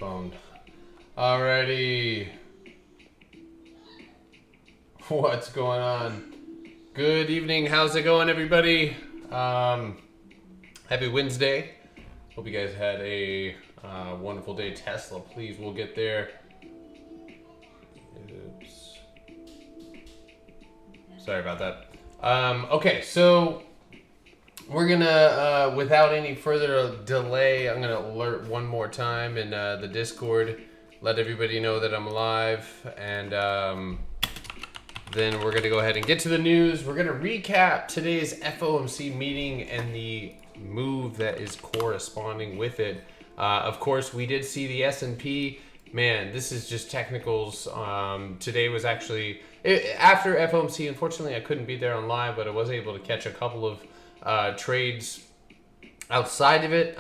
postponed. Alrighty. What's going on? Good evening. How's it going, everybody? Happy Wednesday. Hope you guys had a wonderful day. Tesla, please, we'll get there. Oops. Sorry about that. Okay, so we're gonna, without any further delay, I'm gonna alert one more time in the Discord, let everybody know that I'm live, and then we're gonna go ahead and get to the news. We're gonna recap today's FOMC meeting and the move that is corresponding with it. Of course, we did see the S&P. Man, this is just technicals. Today was actually after FOMC. Unfortunately, I couldn't be there on live, but I was able to catch a couple of trades outside of it.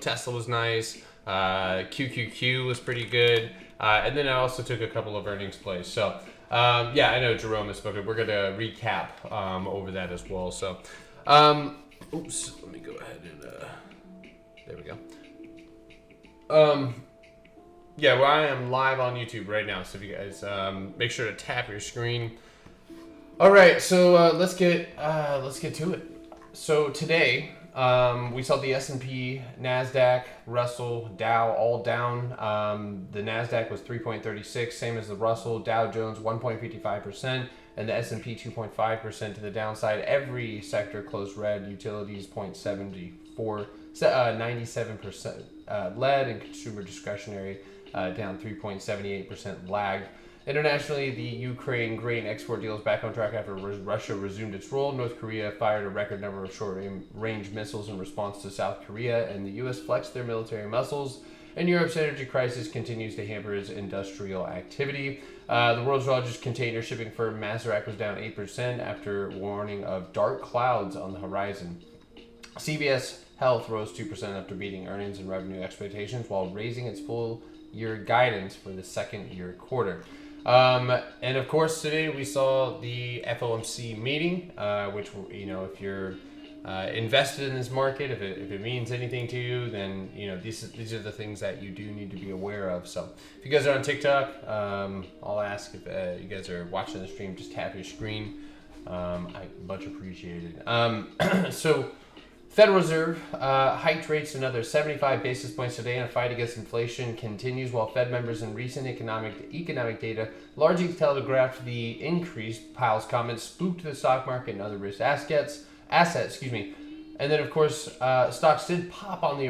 Tesla was nice. QQQ was pretty good. And then I also took a couple of earnings plays. So yeah, I know Jerome has spoken. We're going to recap over that as well. So oops, let me go ahead and there we go. Yeah, well, I am live on YouTube right now, so if you guys make sure to tap your screen. All right, so let's get to it. So today we saw the S&P, Nasdaq, Russell, Dow all down. The Nasdaq was 3.36, same as the Russell. Dow Jones 1.55%, and the S&P 2.5% to the downside. Every sector closed red. Utilities 0.74, 97% lead, and consumer discretionary down 3.78% lag. Internationally, the Ukraine grain export deal is back on track after Russia resumed its role. North Korea fired a record number of short-range missiles in response to South Korea, and the U.S. flexed their military muscles. And Europe's energy crisis continues to hamper its industrial activity. The world's largest container shipping firm, Maserati, was down 8% after warning of dark clouds on the horizon. CVS Health rose 2% after beating earnings and revenue expectations while raising its full-year guidance for the second-year quarter. And of course, today we saw the FOMC meeting, which, you know, if you're invested in this market, if it means anything to you, then, you know, these are the things that you do need to be aware of. So if you guys are on TikTok, I'll ask if you guys are watching the stream, just tap your screen. I much appreciated. So Federal Reserve hiked rates another 75 basis points today, and a fight against inflation continues while Fed members in recent economic data largely telegraphed the increase. Powell's comments spooked the stock market and other risk assets. And then, of course, stocks did pop on the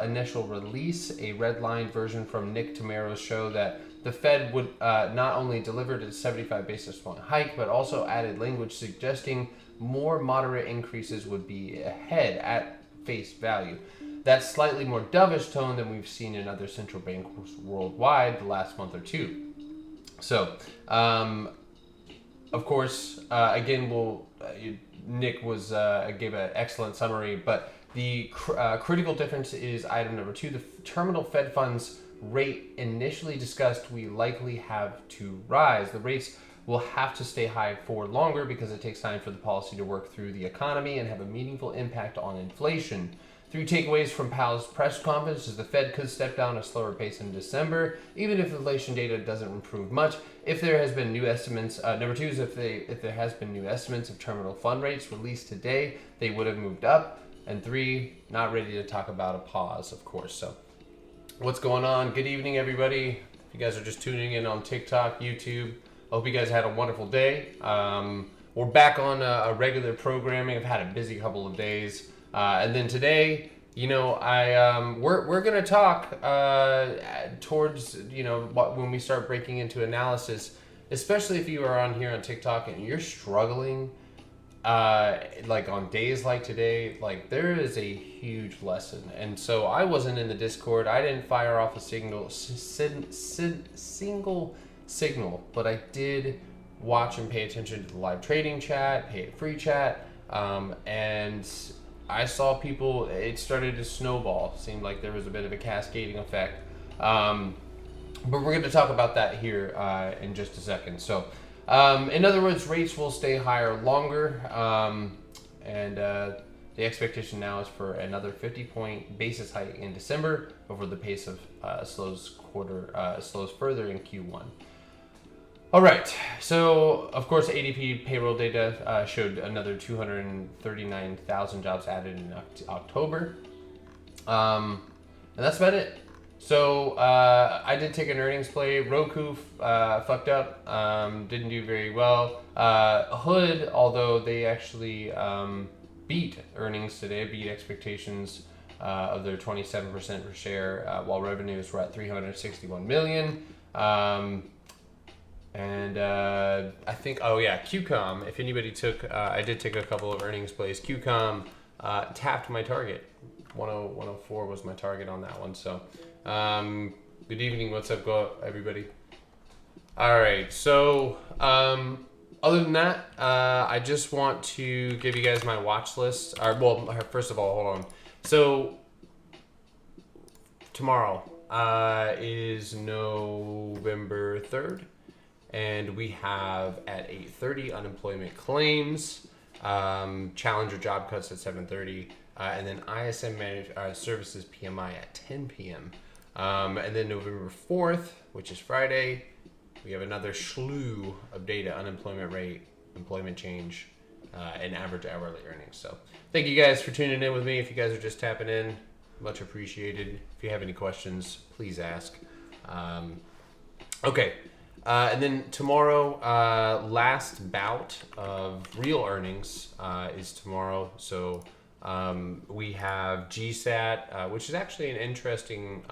initial release. A redlined version from Nick Tamaro's show that the Fed would not only delivered its 75 basis point hike, but also added language suggesting more moderate increases would be ahead at face value. That's slightly more dovish tone than we've seen in other central banks worldwide the last month or two. So, of course, again, Nick gave an excellent summary, but the critical difference is item number 2. The terminal Fed funds rate initially discussed we likely have to rise. The rates will have to stay high for longer because it takes time for the policy to work through the economy and have a meaningful impact on inflation. 3 takeaways from Powell's press conference is the Fed could step down a slower pace in December, even if inflation data doesn't improve much. If there has been new estimates, number 2 is if there has been new estimates of terminal fund rates released today, they would have moved up. And 3, not ready to talk about a pause, of course. So, what's going on? Good evening, everybody. If you guys are just tuning in on TikTok, YouTube, I hope you guys had a wonderful day. We're back on a regular programming. I've had a busy couple of days. And then today, you know, we're gonna talk towards, you know, when we start breaking into analysis, especially if you are on here on TikTok and you're struggling, like on days like today, like there is a huge lesson. And so I wasn't in the Discord. I didn't fire off a single signal, but I did watch and pay attention to the live trading chat, free chat, and I saw people, it started to snowball. Seemed like there was a bit of a cascading effect. But we're going to talk about that here in just a second. So, in other words, rates will stay higher longer. And The expectation now is for another 50-point basis hike in December before the pace of slows further in Q1. All right, so of course ADP payroll data showed another 239,000 jobs added in October, and that's about it. So I did take an earnings play. Roku fucked up, didn't do very well. Hood, although they actually beat earnings today, beat expectations of their 27% per share, while revenues were at 361 million. And I think, QCOM, if anybody took, I did take a couple of earnings plays. QCOM tapped my target. 104 was my target on that one. So good evening. What's up, everybody? All right. So other than that, I just want to give you guys my watch list. First of all, hold on. So tomorrow is November 3rd. And we have at 8:30 unemployment claims, challenger job cuts at 7:30, and then ISM services PMI at 10 p.m. And then November 4th, which is Friday, we have another slew of data: unemployment rate, employment change, and average hourly earnings. So thank you guys for tuning in with me. If you guys are just tapping in, much appreciated. If you have any questions, please ask. Okay. And then tomorrow, last bout of real earnings is tomorrow. So we have GSAT, which is actually an interesting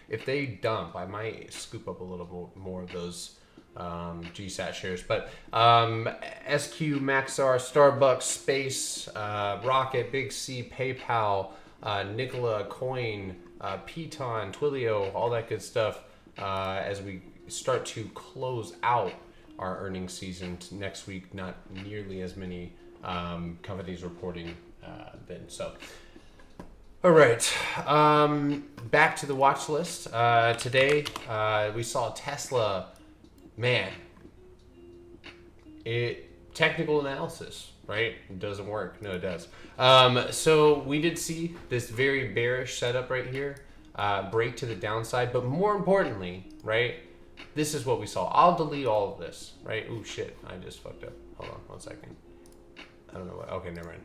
if they dump, I might scoop up a little more of those GSAT shares. But SQ, Maxar, Starbucks, Space, Rocket, Big C, PayPal, Nikola, Coin, Piton, Twilio, all that good stuff. As we start to close out our earnings season next week, not nearly as many companies reporting then. So, all right, back to the watch list. Today, we saw Tesla. Man, technical analysis, right? It doesn't work. No, it does. So we did see this very bearish setup right here. Break to the downside, but more importantly, right, this is what we saw. I'll delete all of this, right? Oh shit, I just fucked up. Hold on 1 second. I don't know what, okay, never mind.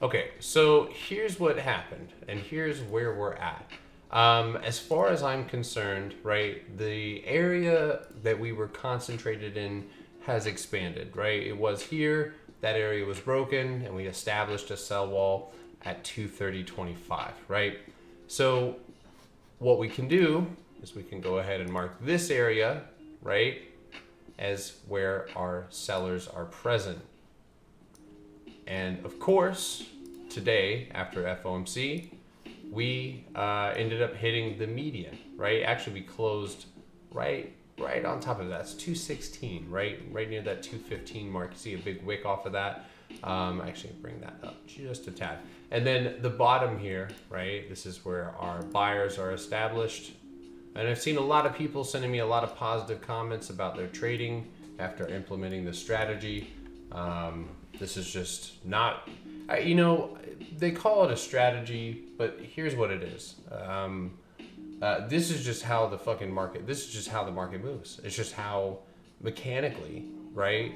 Okay, so here's what happened, and here's where we're at. As far as I'm concerned, right, the area that we were concentrated in has expanded, right? It was here, that area was broken, and we established a sell wall at 230.25, right? So what we can do is we can go ahead and mark this area, right, as where our sellers are present. And of course, today, after FOMC, we ended up hitting the median, right? Actually, we closed right on top of that. It's 216, right near that 215 mark. You see a big wick off of that. Actually, bring that up just a tad. And then the bottom here, right? This is where our buyers are established. And I've seen a lot of people sending me a lot of positive comments about their trading after implementing the strategy. This is just not, they call it a strategy, but here's what it is. This is just how the fucking market, this is just how the market moves. It's just how mechanically, right?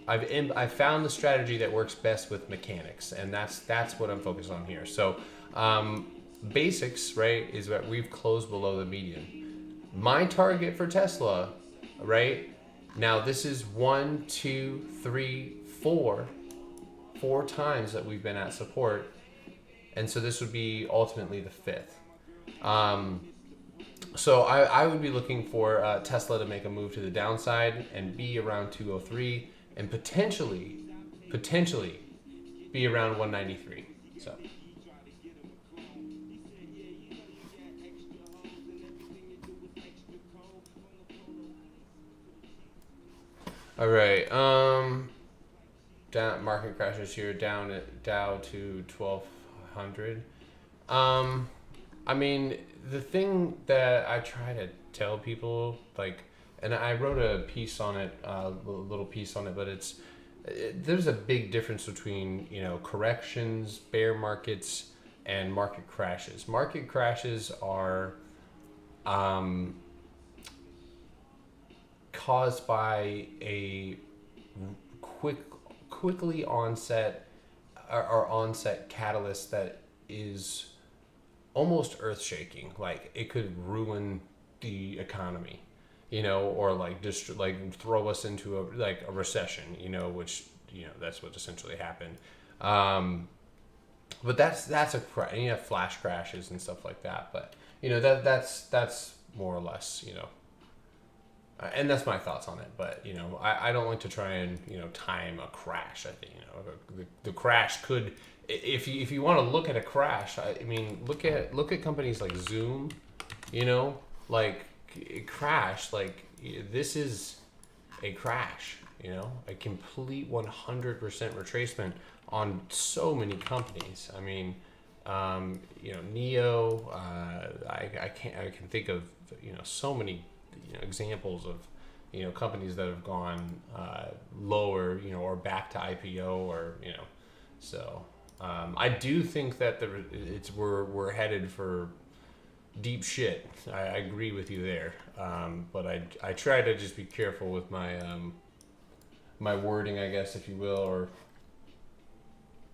I've found the strategy that works best with mechanics, and that's what I'm focused on here. So basics, right, is that we've closed below the median. My target for Tesla, right, now this is 1, 2, 3, 4 times that we've been at support, and so this would be ultimately the 5th. So I would be looking for Tesla to make a move to the downside and be around 203 and potentially be around 193. So. All right. Down market crashes here, down at Dow to 1200. I mean, the thing that I try to tell people, like, and I wrote a piece on it, a little piece on it, but it's there's a big difference between, corrections, bear markets, and market crashes. Market crashes are caused by a quickly onset or onset catalyst that is almost earth shaking. Like it could ruin the economy, or like just like throw us into a recession, which that's what essentially happened. But that's a and you have flash crashes and stuff like that. But that's more or less, and that's my thoughts on it. But I don't like to try and time a crash. I think the crash could, if you want to look at a crash, I mean look at companies like Zoom, like it crashed. Like this is a crash, a complete 100% retracement on so many companies. I mean, Neo. I can think of so many examples of companies that have gone lower, or back to IPO, or so I do think that we're headed for deep shit. I agree with you there, but I try to just be careful with my my wording, I guess, if you will, or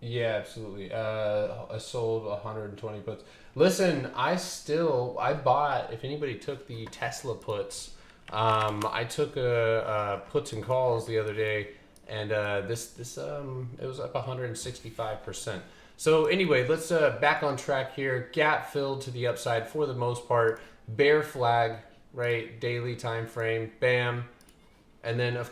yeah, absolutely. I sold 120 puts. Listen, I bought. If anybody took the Tesla puts, I took a puts and calls the other day, and this it was up 165%. So anyway, let's back on track here. Gap filled to the upside for the most part. Bear flag, right? Daily time frame. Bam. And then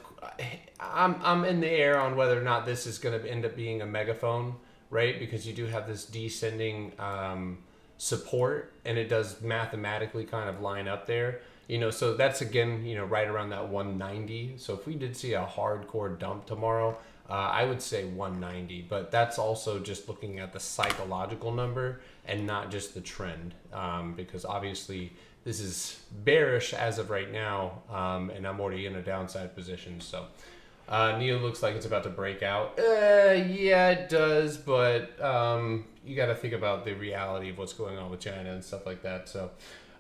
I'm in the air on whether or not this is going to end up being a megaphone, right? Because you do have this descending support, and it does mathematically kind of line up there. So that's again, right around that 190. So if we did see a hardcore dump tomorrow, I would say 190. But that's also just looking at the psychological number and not just the trend, because obviously this is bearish as of right now, and I'm already in a downside position. So Neo looks like it's about to break out. Yeah, it does, but you got to think about the reality of what's going on with China and stuff like that. So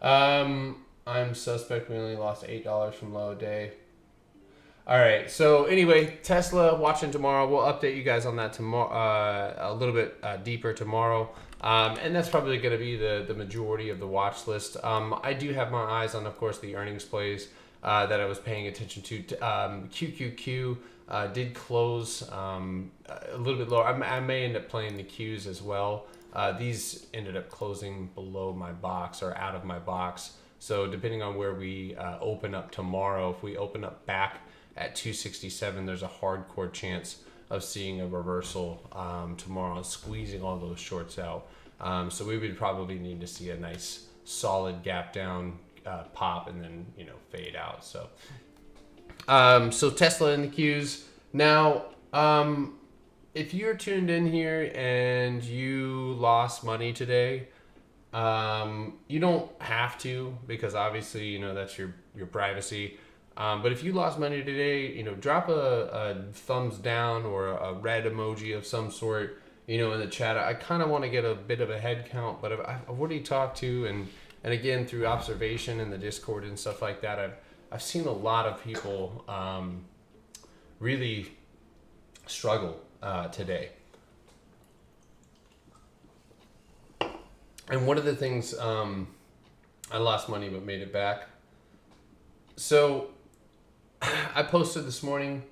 I'm suspect. We only lost $8 from low day. All right. So anyway, Tesla watching tomorrow. We'll update you guys on that tomorrow, a little bit deeper tomorrow. And that's probably going to be the majority of the watch list. I do have my eyes on, of course, the earnings plays that I was paying attention to. QQQ did close a little bit lower. I may end up playing the Qs as well. These ended up closing below my box or out of my box. So depending on where we open up tomorrow, if we open up back at 267, there's a hardcore chance of seeing a reversal tomorrow and squeezing all those shorts out. So we would probably need to see a nice solid gap down, pop, and then fade out. So so Tesla in the Qs. Now if you're tuned in here and you lost money today, you don't have to, because obviously that's your privacy. But if you lost money today, drop a thumbs down or a red emoji of some sort, in the chat. I kind of want to get a bit of a head count, but I've already talked to, and again, through observation in the Discord and stuff like that, I've seen a lot of people really struggle today. And one of the things, I lost money but made it back. So I posted this morning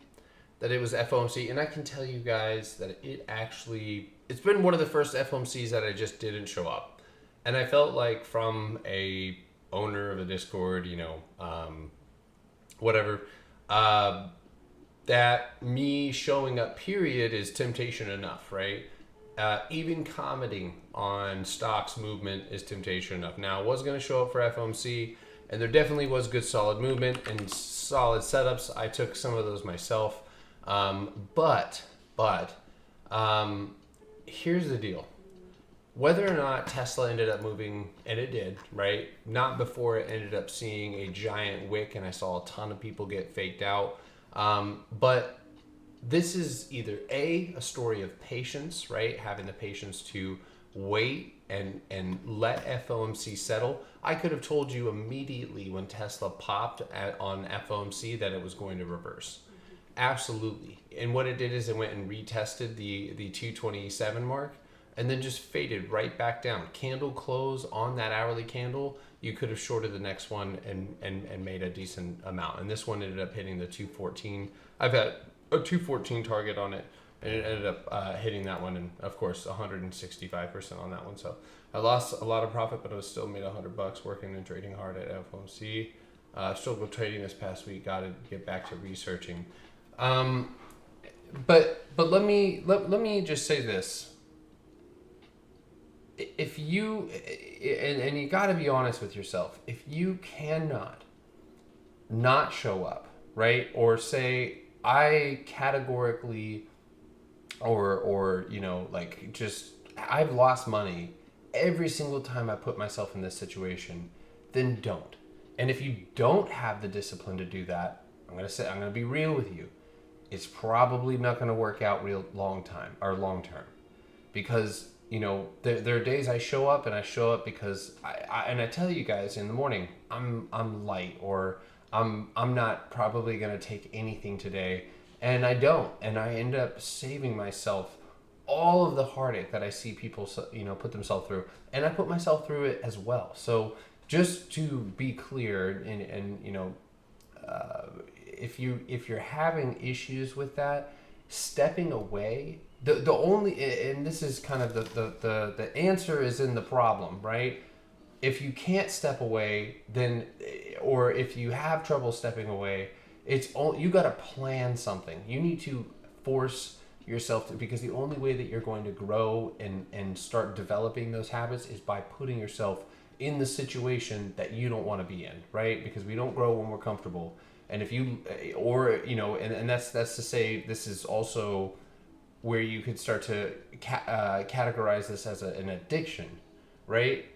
that it was FOMC, and I can tell you guys that it's been one of the first FOMCs that I just didn't show up. And I felt like, from a owner of a Discord, whatever, that me showing up period is temptation enough, right? Even commenting on stocks movement is temptation enough. Now, I was going to show up for FOMC, and there definitely was good solid movement and solid setups. I took some of those myself. But here's the deal. Whether or not Tesla ended up moving, and it did, right? Not before it ended up seeing a giant wick and I saw a ton of people get faked out. But this is either a story of patience, right? Having the patience to wait and let FOMC settle. I could have told you immediately when Tesla popped on FOMC that it was going to reverse. Absolutely. And what it did is it went and retested the 227 mark and then just faded right back down. Candle close on that hourly candle, you could have shorted the next one and made a decent amount. And this one ended up hitting the 214. I've had a 214 target on it, and it ended up hitting that one, and of course 165% on that one. So I lost a lot of profit, but I was still made $100 working and trading hard at FOMC. Struggled trading this past week. Got to get back to researching. But let me just say this. If you and you got to be honest with yourself, if you cannot not show up, right, or say I categorically or like just I've lost money every single time I put myself in this situation, then don't. And if you don't have the discipline to do that, I'm gonna be real with you. It's probably not gonna work out real long term, because there are days I show up because I tell you guys in the morning I'm light, or I'm not probably gonna take anything today, and I don't, and I end up saving myself all of the heartache that I see people put themselves through, and I put myself through it as well. So just to be clear, and if you're having issues with that, stepping away, the only, and this is kind of the answer is in the problem, right? If you can't step away, then, or if you have trouble stepping away, you got to plan something. You need to force yourself to, because the only way that you're going to grow and start developing those habits is by putting yourself in the situation that you don't want to be in, right? Because we don't grow when we're comfortable. And if you, and that's to say, this is also where you could start to categorize this as an addiction, right?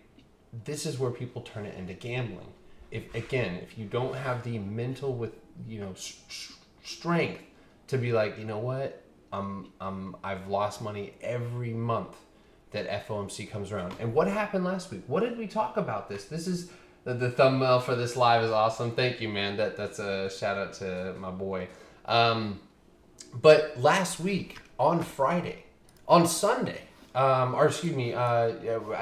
This is where people turn it into gambling. If you don't have the mental strength to be like, you know what, I've lost money every month that FOMC comes around. And what happened last week? What did we talk about this? This is the thumbnail for this live is awesome. Thank you, man. That's a shout out to my boy. But last week on Sunday, I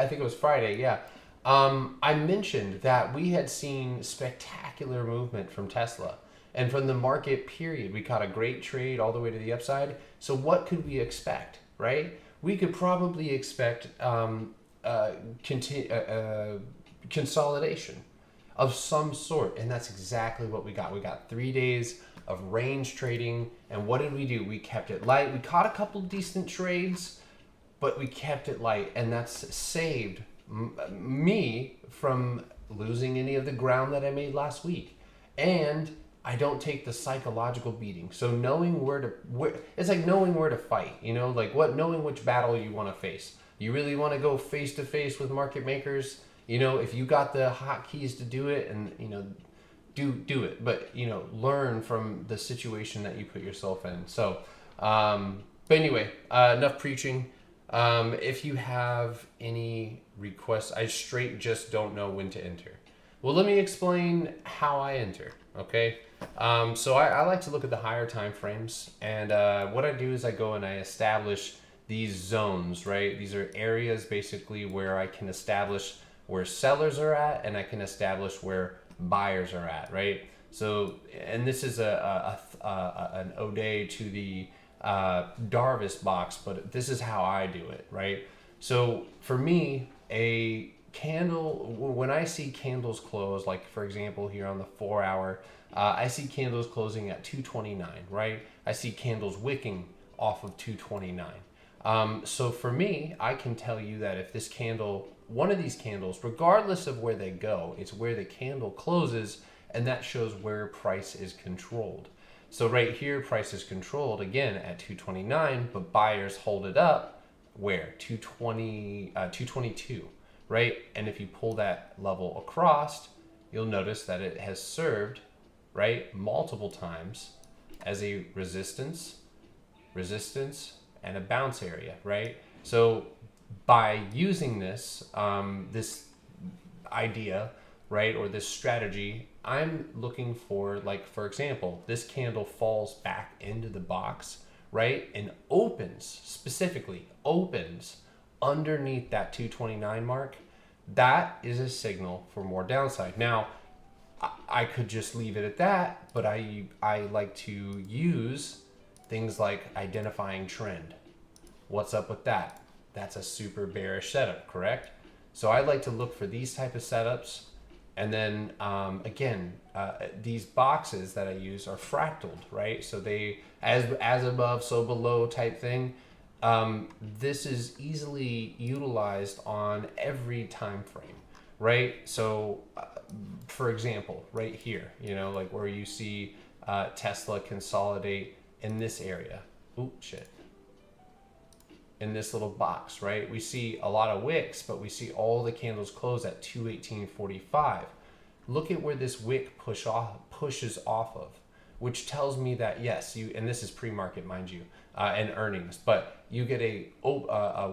think it was Friday. Yeah. I mentioned that we had seen spectacular movement from Tesla and from the market period. We caught a great trade all the way to the upside. So what could we expect, right? We could probably expect consolidation of some sort, and that's exactly what we got. We got 3 days of range trading, and what did we do? We kept it light. We caught a couple decent trades, but we kept it light, and that's saved me from losing any of the ground that I made last week. And I don't take the psychological beating. So knowing it's like knowing where to fight, knowing which battle you want to face. You really want to go face to face with market makers, if you got the hotkeys to do it, and do it, but learn from the situation that you put yourself in. So but anyway, enough preaching. If you have any requests, I straight just don't know when to enter. Well, let me explain how I enter, okay? So I like to look at the higher time frames, and what I do is I go and I establish these zones, right? These are areas basically where I can establish where sellers are at, and I can establish where buyers are at, right? So, and this is an ode to the Darvis box, but this is how I do it, right? So for me, a candle, when I see candles close, like for example here on the 4 hour, I see candles closing at 229, right? I see candles wicking off of 229. So for me, I can tell you that if this candle, one of these candles, regardless of where they go, it's where the candle closes, and that shows where price is controlled. So right here, price is controlled again at 229, but buyers hold it up where? 222, right? And if you pull that level across, you'll notice that it has served, right, multiple times as a resistance resistance, and a bounce area, right? So by using this, this idea, right, or this strategy, I'm looking for, like, for example, this candle falls back into the box, right, and opens, specifically opens underneath that 229 mark. That is a signal for more downside. Now, I could just leave it at that, but I like to use things like identifying trend. What's up with that? That's a super bearish setup, correct? So I like to look for these type of setups. And then again, these boxes that I use are fractaled, right? So they, as above, so below type thing. This is easily utilized on every time frame, right? So for example, right here, you know, like where you see Tesla consolidate in this area. Ooh, shit. In this little box, right? We see a lot of wicks, but we see all the candles close at 218.45. Look at where this wick pushes off of, which tells me that yes, you, and this is pre-market, mind you, and earnings, but you get a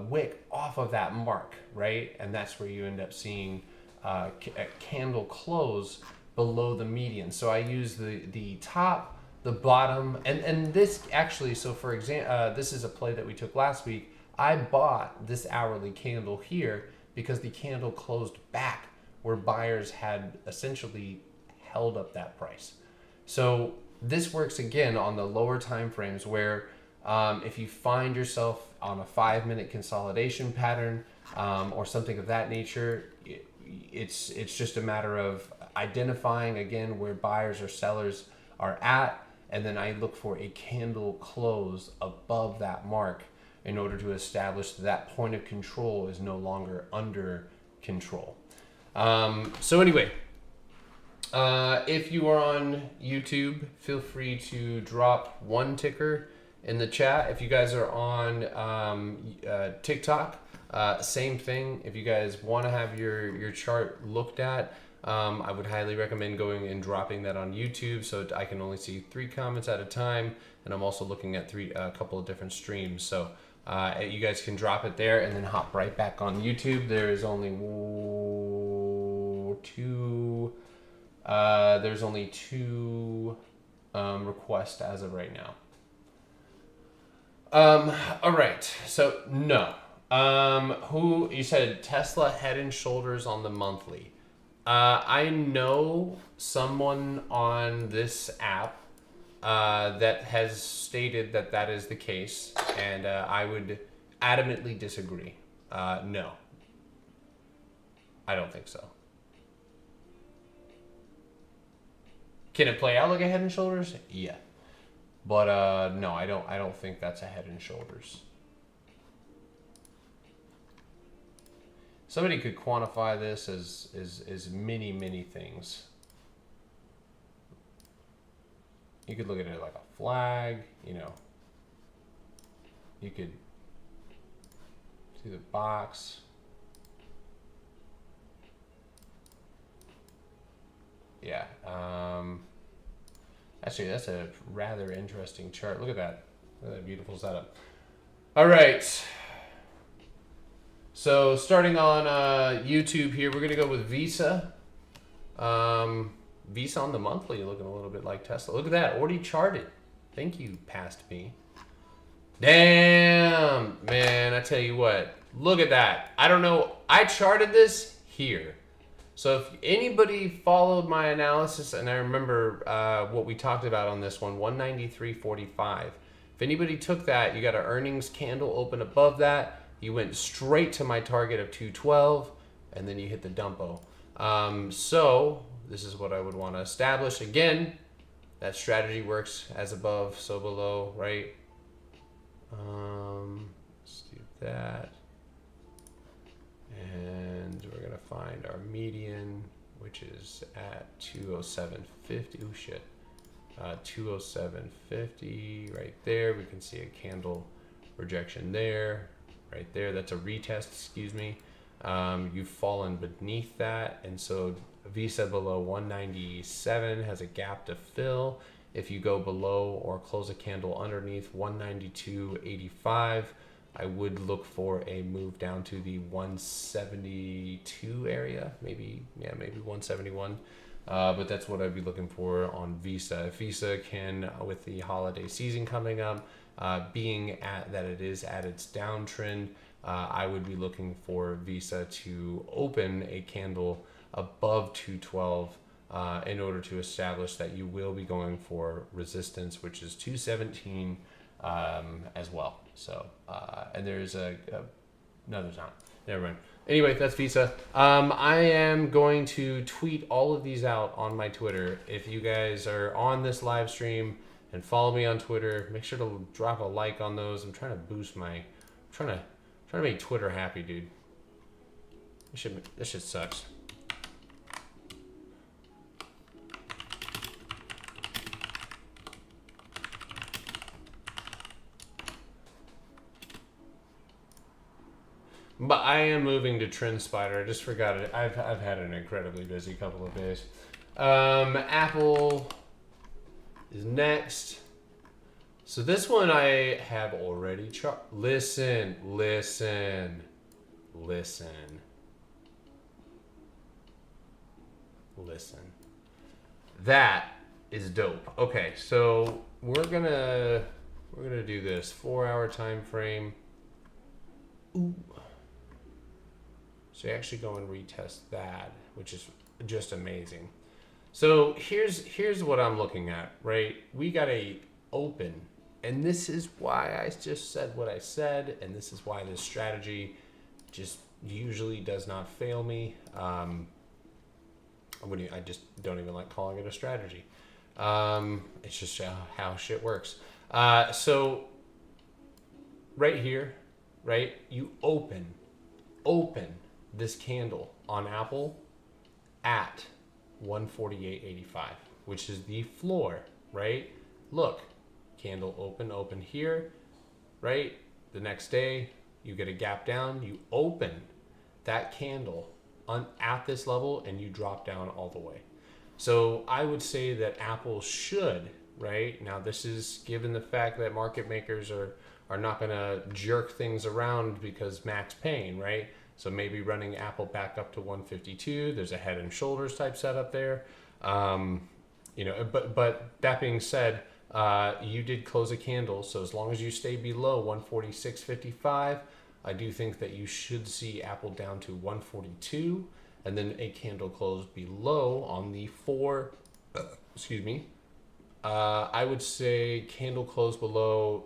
wick off of that mark, right? And that's where you end up seeing a candle close below the median. So I use the top, the bottom, and this actually, so for example, this is a play that we took last week. I bought this hourly candle here because the candle closed back where buyers had essentially held up that price. So this works again on the lower time frames where if you find yourself on a 5-minute consolidation pattern or something of that nature, it's just a matter of identifying again where buyers or sellers are at, and then I look for a candle close above that mark in order to establish that point of control is no longer under control. So anyway, if you are on YouTube, feel free to drop one ticker in the chat. If you guys are on TikTok, same thing. If you guys want to have your chart looked at, I would highly recommend going and dropping that on YouTube so I can only see 3 comments at a time, and I'm also looking at a couple of different streams. So you guys can drop it there and then hop right back on YouTube. There is only two requests as of right now. All right, so no. Who, you said Tesla head and shoulders on the monthly. I know someone on this app that has stated that that is the case, and I would adamantly disagree. No, I don't think so. Can it play out like a head and shoulders? Yeah, but no, I don't think that's a head and shoulders. Somebody could quantify this as many things. You could look at it like a flag, you know. You could see the box. Yeah. Actually, that's a rather interesting chart. Look at that. Look at that beautiful setup. All right. So starting on YouTube here, we're going to go with Visa. Visa on the monthly looking a little bit like Tesla. Look at that, already charted. Thank you, past me. Damn, man, I tell you what. Look at that. I don't know. I charted this here. So if anybody followed my analysis, and I remember what we talked about on this one, 193.45. If anybody took that, you got an earnings candle open above that. You went straight to my target of 212, and then you hit the dumpo. So this is what I would want to establish. Again, that strategy works as above, so below, right? Let's do that. And we're going to find our median, which is at 207.50. Oh, shit. 207.50 right there. We can see a candle rejection there. Right there, that's a retest, excuse me. You've fallen beneath that, and so Visa below 197 has a gap to fill, If you go below or close a candle underneath 192.85, I would look for a move down to the 172 area, maybe 171. But that's what I'd be looking for on Visa. If Visa can, with the holiday season coming up, being at that it is at its downtrend, I would be looking for Visa to open a candle above 212 in order to establish that you will be going for resistance, which is 217 as well. So, and there's no, there's not. Never mind. Anyway, that's Visa. I am going to tweet all of these out on my Twitter. If you guys are on this live stream and follow me on Twitter, make sure to drop a like on those. I'm trying to boost my, trying to make Twitter happy, dude. This shit sucks. But I am moving to Trend Spider. I just forgot it. I've had an incredibly busy couple of days. Apple is next. So this one I have already listen. That is dope. Okay, so we're gonna do this 4-hour time frame. Ooh. So you actually go and retest that, which is just amazing. So here's what I'm looking at, right? We got a open, and this is why I just said what I said, and this is why this strategy just usually does not fail me. I just don't even like calling it a strategy. It's just how shit works. So right here, right? You open this candle on Apple at 148.85, which is the floor, right? Look, candle open here, right? The next day, you get a gap down, you open that candle at this level, and you drop down all the way. So I would say that Apple should, right? Now, this is given the fact that market makers are not going to jerk things around because Mac's paying, right? So maybe running Apple back up to 152. There's a head and shoulders type setup there. But that being said, you did close a candle. So as long as you stay below 146.55, I do think that you should see Apple down to 142, and then a candle close below on the I would say candle close below.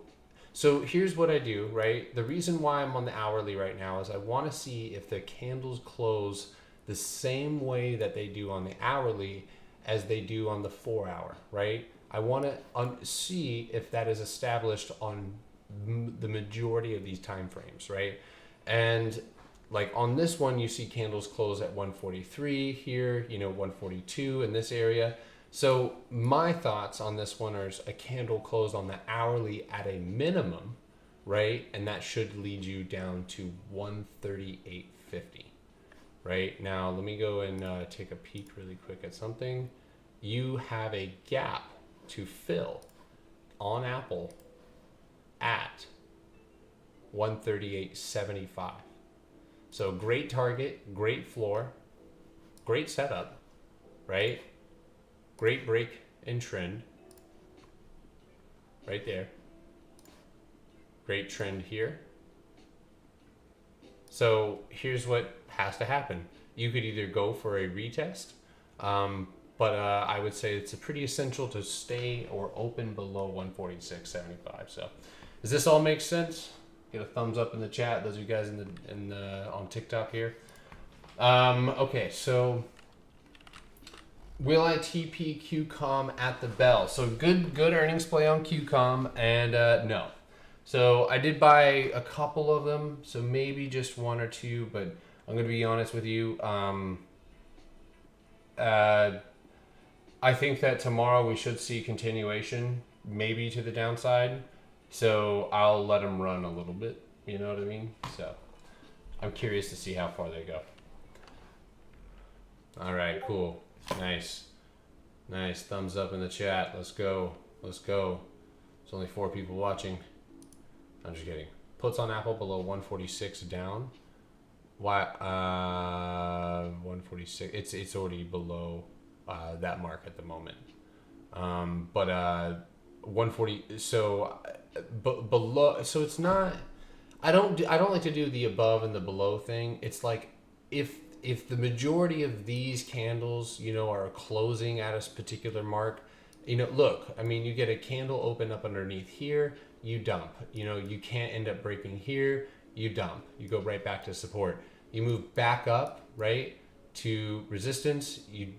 So here's what I do, right? The reason why I'm on the hourly right now is I want to see if the candles close the same way that they do on the hourly as they do on the 4-hour, right? I want to see if that is established on the majority of these time frames, right? And like on this one, you see candles close at 143 here, 142 in this area. So my thoughts on this one are a candle close on the hourly at a minimum, right? And that should lead you down to 138.50, right? Now, let me go and take a peek really quick at something. You have a gap to fill on Apple at 138.75. So great target, great floor, great setup, right? Great break in trend right there. Great trend here. So here's what has to happen. You could either go for a retest, but I would say it's pretty essential to stay or open below 146.75. So does this all make sense? Get a thumbs up in the chat. Those of you guys on TikTok here. Okay, so will I TP QCOM at the bell? So good earnings play on QCOM, and no. So I did buy a couple of them, so maybe just one or two, but I'm going to be honest with you. I think that tomorrow we should see continuation, maybe to the downside. So I'll let them run a little bit, you know what I mean? So I'm curious to see how far they go. All right, cool. Nice. Nice. Thumbs up in the chat. Let's go. Let's go. There's only 4 people watching. I'm just kidding. Puts on Apple below 146 down. Why? 146. It's already below that mark at the moment. But 140. So below. So it's not. I don't like to do the above and the below thing. It's like if the majority of these candles, you know, are closing at a particular mark, you know, look, I mean, you get a candle open up underneath here, you dump. You know, you can't end up breaking here, you dump. You go right back to support. You move back up, right, to resistance, you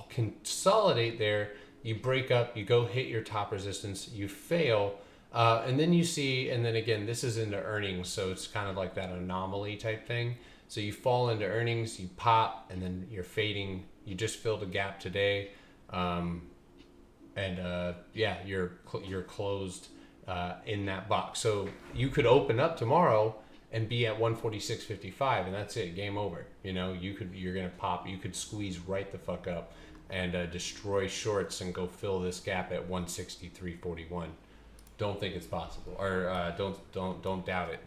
consolidate there, you break up, you go hit your top resistance, you fail, and then you see, and then again, this is into earnings, so it's kind of like that anomaly type thing. So you fall into earnings, you pop, and then you're fading. You just filled a gap today, yeah, you're closed in that box. So you could open up tomorrow and be at 146.55, and that's it, game over. You know, you're gonna pop. You could squeeze right the fuck up and destroy shorts and go fill this gap at 163.41. Don't think it's possible, or don't doubt it.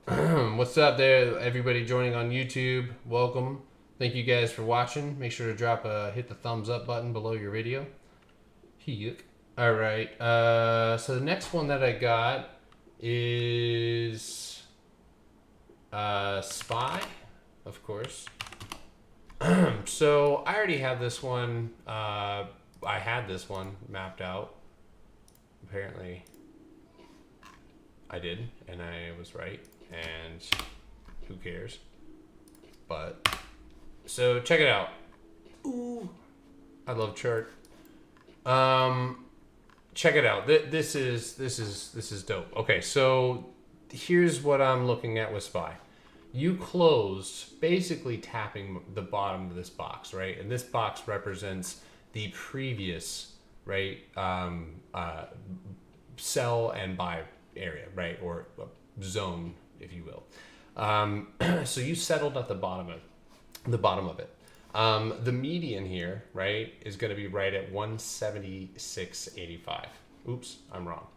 What's up there, everybody joining on YouTube? Welcome. Thank you guys for watching. Make sure to hit the thumbs up button below your video. All right. So the next one that I got is SPY, of course. So I already have this one. I had this one mapped out. Apparently, I did, and I was right. And who cares? But so check it out. Ooh, I love chart. Check it out. This is dope. Okay, so here's what I'm looking at with SPY. You closed basically tapping the bottom of this box, right? And this box represents the previous, right, sell and buy area, right, or zone, if you will. So you settled at the bottom of it. The median here, right, is going to be right at 176.85. Oops, I'm wrong.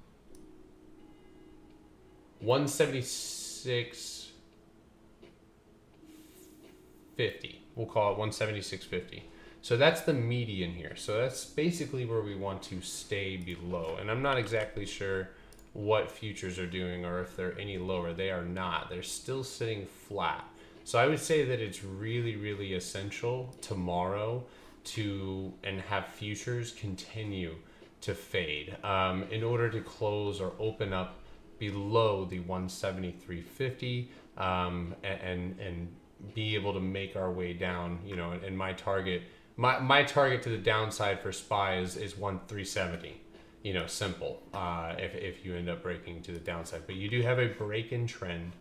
176.50. We'll call it 176.50. So that's the median here. So that's basically where we want to stay below. And I'm not exactly sure what futures are doing or if they're any lower. They are not. They're still sitting flat. So I would say that it's really, really essential tomorrow and have futures continue to fade in order to close or open up below the 173.50 and be able to make our way down, you know, and my target to the downside for SPY is 1,370. You know, simple, if you end up breaking to the downside. But you do have a break-in trend.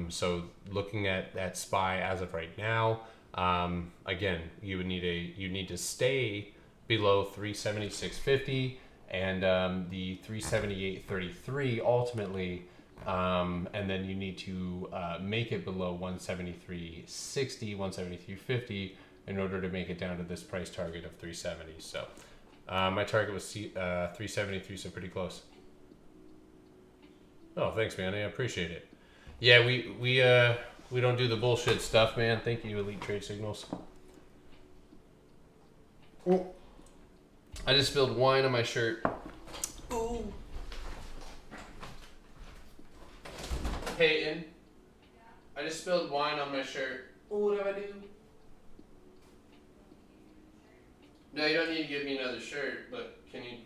So looking at SPY as of right now, again, you need to stay below 376.50 and the 378.33 ultimately, and then you need to make it below 173.60, 173.50 in order to make it down to this price target of 370. So. My target was 373, so pretty close. Oh, thanks, man. I appreciate it. Yeah, we don't do the bullshit stuff, man. Thank you, Elite Trade Signals. Ooh. I just spilled wine on my shirt. Ooh. Peyton, I just spilled wine on my shirt. Ooh, what do I do? No, you don't need to give me another shirt, but can you,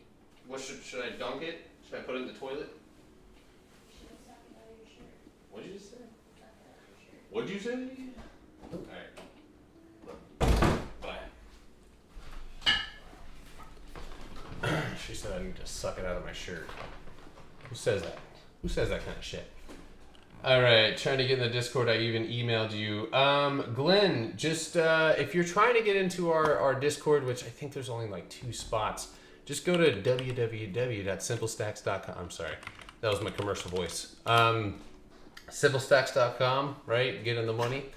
should I dunk it? Should I put it in the toilet? What'd you just say? What'd you say? Alright. Bye. She said I need to suck it out of my shirt. Who says that? Who says that kind of shit? All right, trying to get in the Discord. I even emailed you. Glenn, just if you're trying to get into our Discord, which I think there's only like 2 spots, just go to www.simplestacks.com. I'm sorry, that was my commercial voice. Simplestacks.com, right? Get in the money.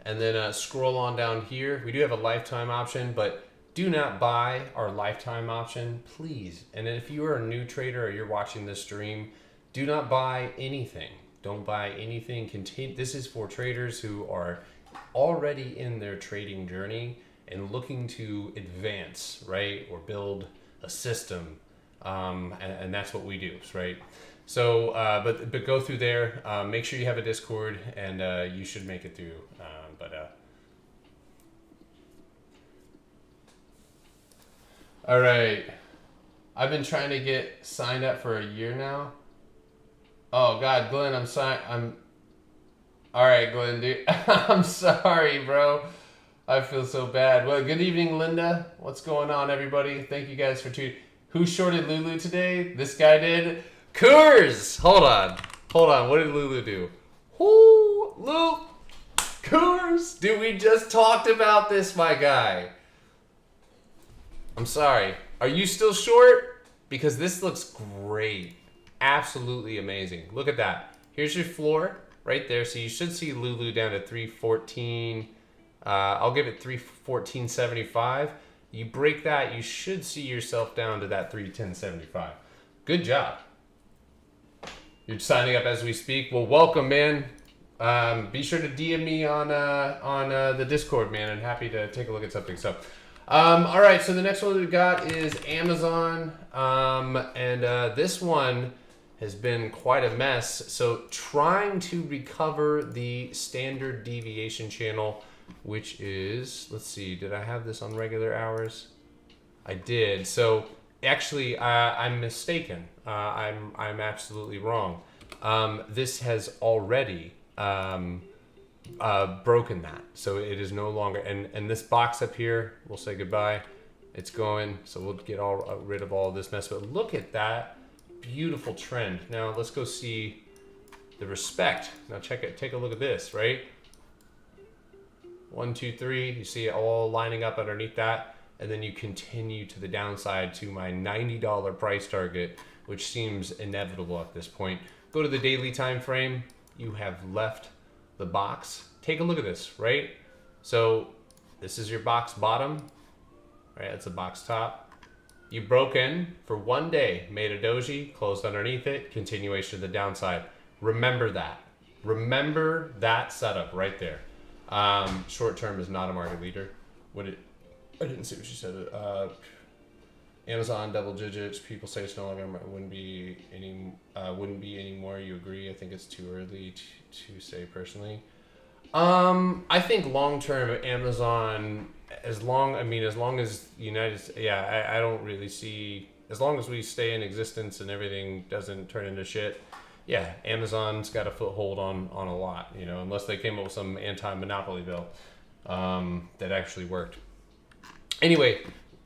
And then scroll on down here. We do have a lifetime option, but do not buy our lifetime option, please. And if you are a new trader or you're watching this stream, do not buy anything. Don't buy anything. This is for traders who are already in their trading journey and looking to advance, right? Or build a system. And that's what we do, right? So, but go through there. Make sure you have a Discord, and you should make it through. All right. I've been trying to get signed up for a year now. Oh God, Glenn, I'm all right, Glenn, dude. I'm sorry, bro. I feel so bad. Well, good evening, Linda. What's going on, everybody? Thank you guys for tuning. Who shorted Lulu today? This guy did. Coors. Hold on. What did Lulu do? Whoo, Lulu. Coors. Dude, we just talked about this, my guy. I'm sorry. Are you still short? Because this looks great. Absolutely amazing. Look at that. Here's your floor right there. So you should see Lulu down to 314. I'll give it 314.75. You break that, you should see yourself down to that 310.75. Good job. You're signing up as we speak. Well, welcome, man. Be sure to DM me on the Discord, man. I'm happy to take a look at something. So, all right. So the next one we got is Amazon, and this one has been quite a mess. So trying to recover the standard deviation channel, which is, let's see, did I have this on regular hours? I did. So actually, I'm mistaken. I'm absolutely wrong. This has already broken that. So it is no longer, and this box up here, we'll say goodbye. It's going, so we'll get rid of all this mess. But look at that beautiful trend. Now let's go see the respect. Now take a look at this, right? 1, 2, 3, you see it all lining up underneath that, and then you continue to the downside to my $90 price target, which seems inevitable at this point. Go to the daily time frame. You have left the box. Take a look at this, right? So this is your box bottom, right? That's the box top. You broke in for 1 day, made a doji, closed underneath it, continuation to the downside. Remember that. Remember that setup right there. Short term is not a market leader. I didn't see what she said. Amazon double digits. People say it's no longer wouldn't be anymore. You agree? I think it's too early to say personally. I think long term Amazon, as long as I don't really see, as long as we stay in existence and everything doesn't turn into shit. Yeah, Amazon's got a foothold on a lot, unless they came up with some anti-monopoly bill that actually worked. Anyway,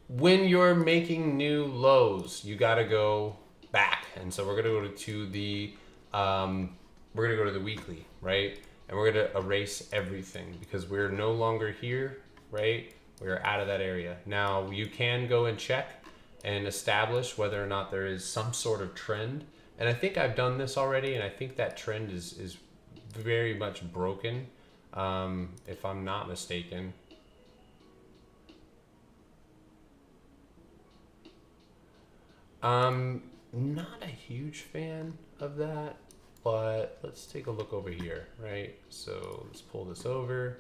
when you're making new lows, you got to go back, and so we're gonna go to the weekly, right? And we're gonna erase everything because we're no longer here, right? We're out of that area. Now you can go and check and establish whether or not there is some sort of trend. And I think I've done this already, and I think that trend is very much broken, if I'm not mistaken. Not a huge fan of that, but let's take a look over here, right? So let's pull this over,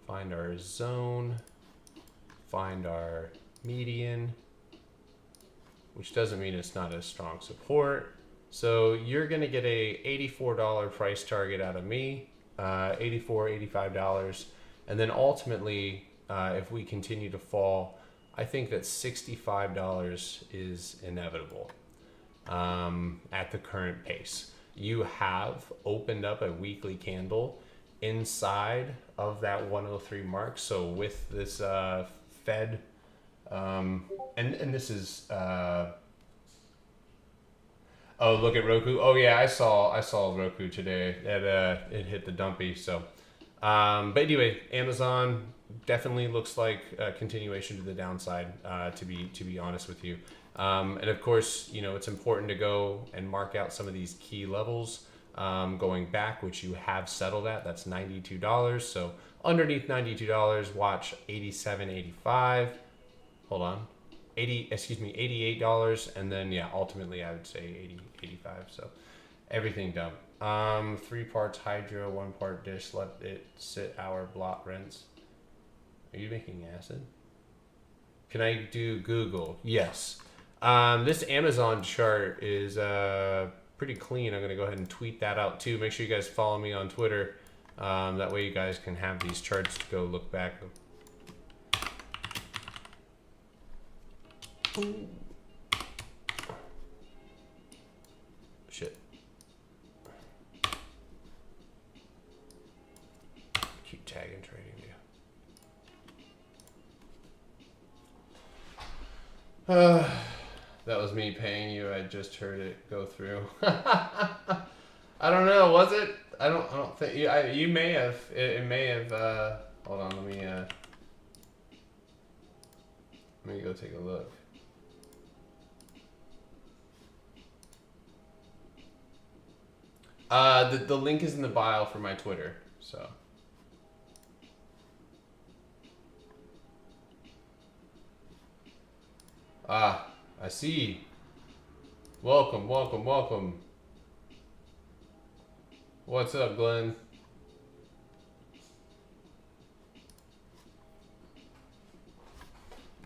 find our zone, find our median, which doesn't mean it's not a strong support. So you're gonna get a $84 price target out of me, $84, $85. And then ultimately, if we continue to fall, I think that $65 is inevitable at the current pace. You have opened up a weekly candle inside of that 103 mark. So with this Fed, and this is oh, look at Roku. Oh yeah, I saw Roku today. It hit the dumpy. So but anyway, Amazon definitely looks like a continuation to the downside, to be honest with you. And of course, it's important to go and mark out some of these key levels. going back, which you have settled at. That's $92. So underneath $92, watch 87.85. Hold on. $88. And then, yeah, ultimately I would say 85. So everything dumb. 3 parts hydro, 1 part dish. Let it sit hour, blot, rinse. Are you making acid? Can I do Google? Yes. This Amazon chart is pretty clean. I'm going to go ahead and tweet that out too. Make sure you guys follow me on Twitter. That way you guys can have these charts to go look back. Ooh. Shit. Keep tagging trading view. That was me paying you. I just heard it go through. I don't know. Was it? I don't think you may have. It may have. Hold on. Let me go take a look. The link is in the bio for my Twitter. So. I see. Welcome. What's up, Glenn?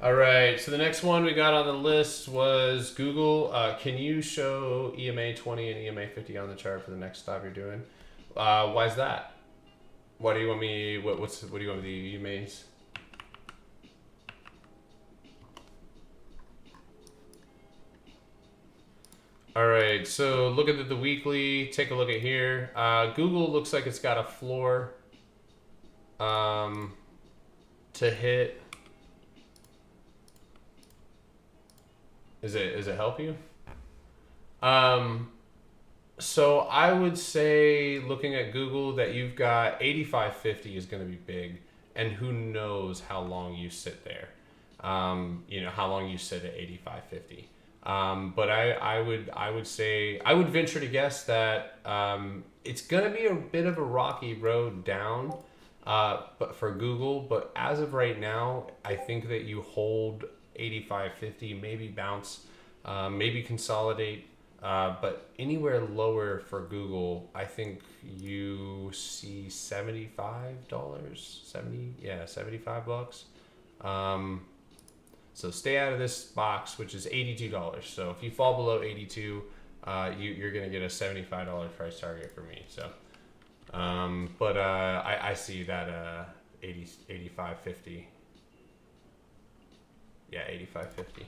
All right, so the next one we got on the list was Google. Can you show EMA 20 and EMA 50 on the chart for the next stop you're doing? Why is that? What do you want me? What do you want with the EMAs? All right, so look at the weekly. Take a look at here. Google looks like it's got a floor to hit. Is it help you? So I would say, looking at Google, that you've got 85.50 is going to be big, and who knows how long you sit there. How long you sit at 85.50. But I would say, I would venture to guess that it's going to be a bit of a rocky road down, but for Google. But as of right now, I think that you hold 85.50, maybe bounce, maybe consolidate, but anywhere lower for Google, I think you see $75, $75. So stay out of this box, which is $82. So if you fall below 82, you're going to get a $75 price target for me. So, but I see that 85.50. Yeah, 85.50.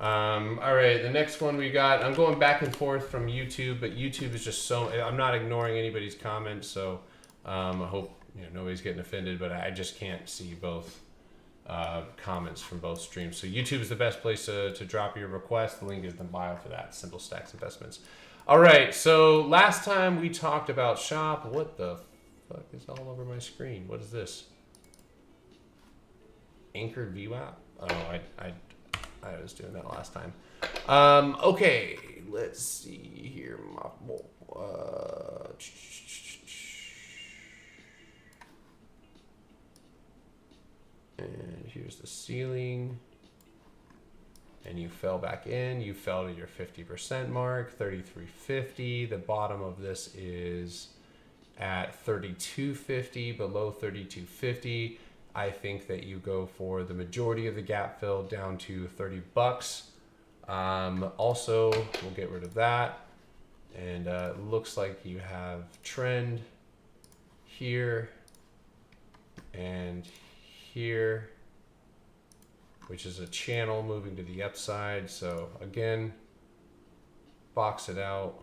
All right, the next one we got, I'm going back and forth from YouTube, but YouTube is just so, I'm not ignoring anybody's comments, so I hope nobody's getting offended, but I just can't see both comments from both streams. So YouTube is the best place to drop your request. The link is in the bio for that. Simple Stacks Investments. All right, so last time we talked about Shop. What the fuck is all over my screen? What is this? Anchored VWAP? Oh, I was doing that last time. Okay, let's see here. And here's the ceiling. And you fell back in. You fell to your 50% mark, 33.50. The bottom of this is at 32.50, below 32.50. I think that you go for the majority of the gap fill down to $30. Also, we'll get rid of that. And it looks like you have trend here and here, which is a channel moving to the upside. So again, box it out.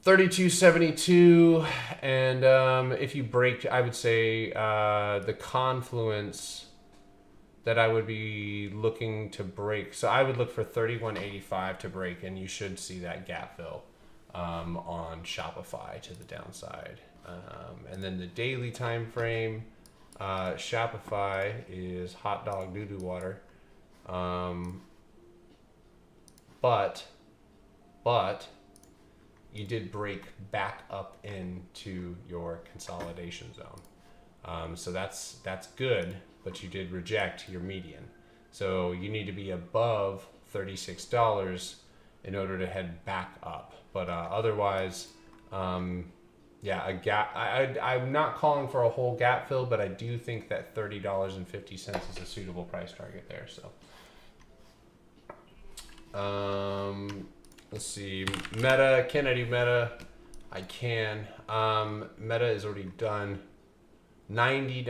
$32.72, and if you break, I would say the confluence that I would be looking to break. So I would look for 31.85 to break, and you should see that gap fill on Shopify to the downside. And then the daily time frame, Shopify is hot dog doo-doo water. But you did break back up into your consolidation zone. So that's good, but you did reject your median. So you need to be above $36 in order to head back up. But otherwise, yeah, a gap. I'm not calling for a whole gap fill, but I do think that $30.50 is a suitable price target there. So let's see, Meta. Can I do Meta? I can. Meta is already done. $90,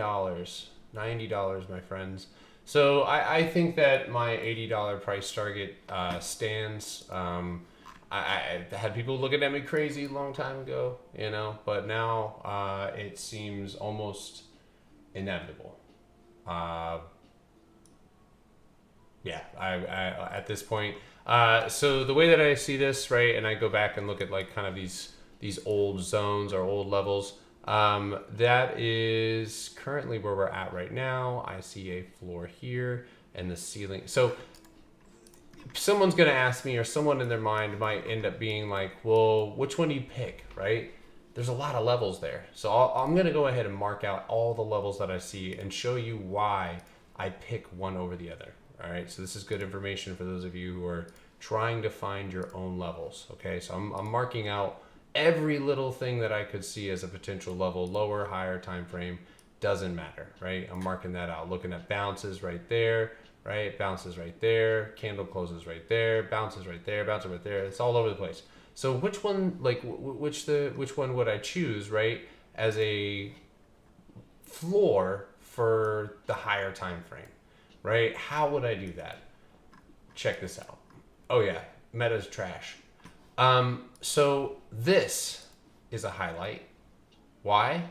my friends. So I think that my $80 price target stands. I had people looking at me crazy a long time ago, you know, but now it seems almost inevitable. Yeah, I at this point. So the way that I see this, right, and I go back and look at like kind of these old zones or old levels, that is currently where we're at right now. I see a floor here and the ceiling. So someone's going to ask me, or someone in their mind might end up being like, well, which one do you pick, right? There's a lot of levels there. So I'm going to go ahead and mark out all the levels that I see and show you why I pick one over the other. All right, so this is good information for those of you who are trying to find your own levels. Okay, so I'm marking out every little thing that I could see as a potential level, lower, higher time frame, doesn't matter, right? I'm marking that out, looking at bounces right there, right? Bounces right there, candle closes right there, bounces right there, bounces right there. It's all over the place. So which one, like which one would I choose, right, as a floor for the higher time frame? Right? How would I do that? Check this out. Oh yeah, Meta's trash. So this is a highlight. Why?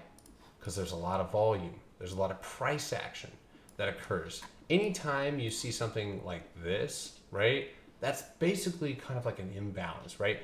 Because there's a lot of volume. There's a lot of price action that occurs. Anytime you see something like this, right? That's basically kind of like an imbalance, right?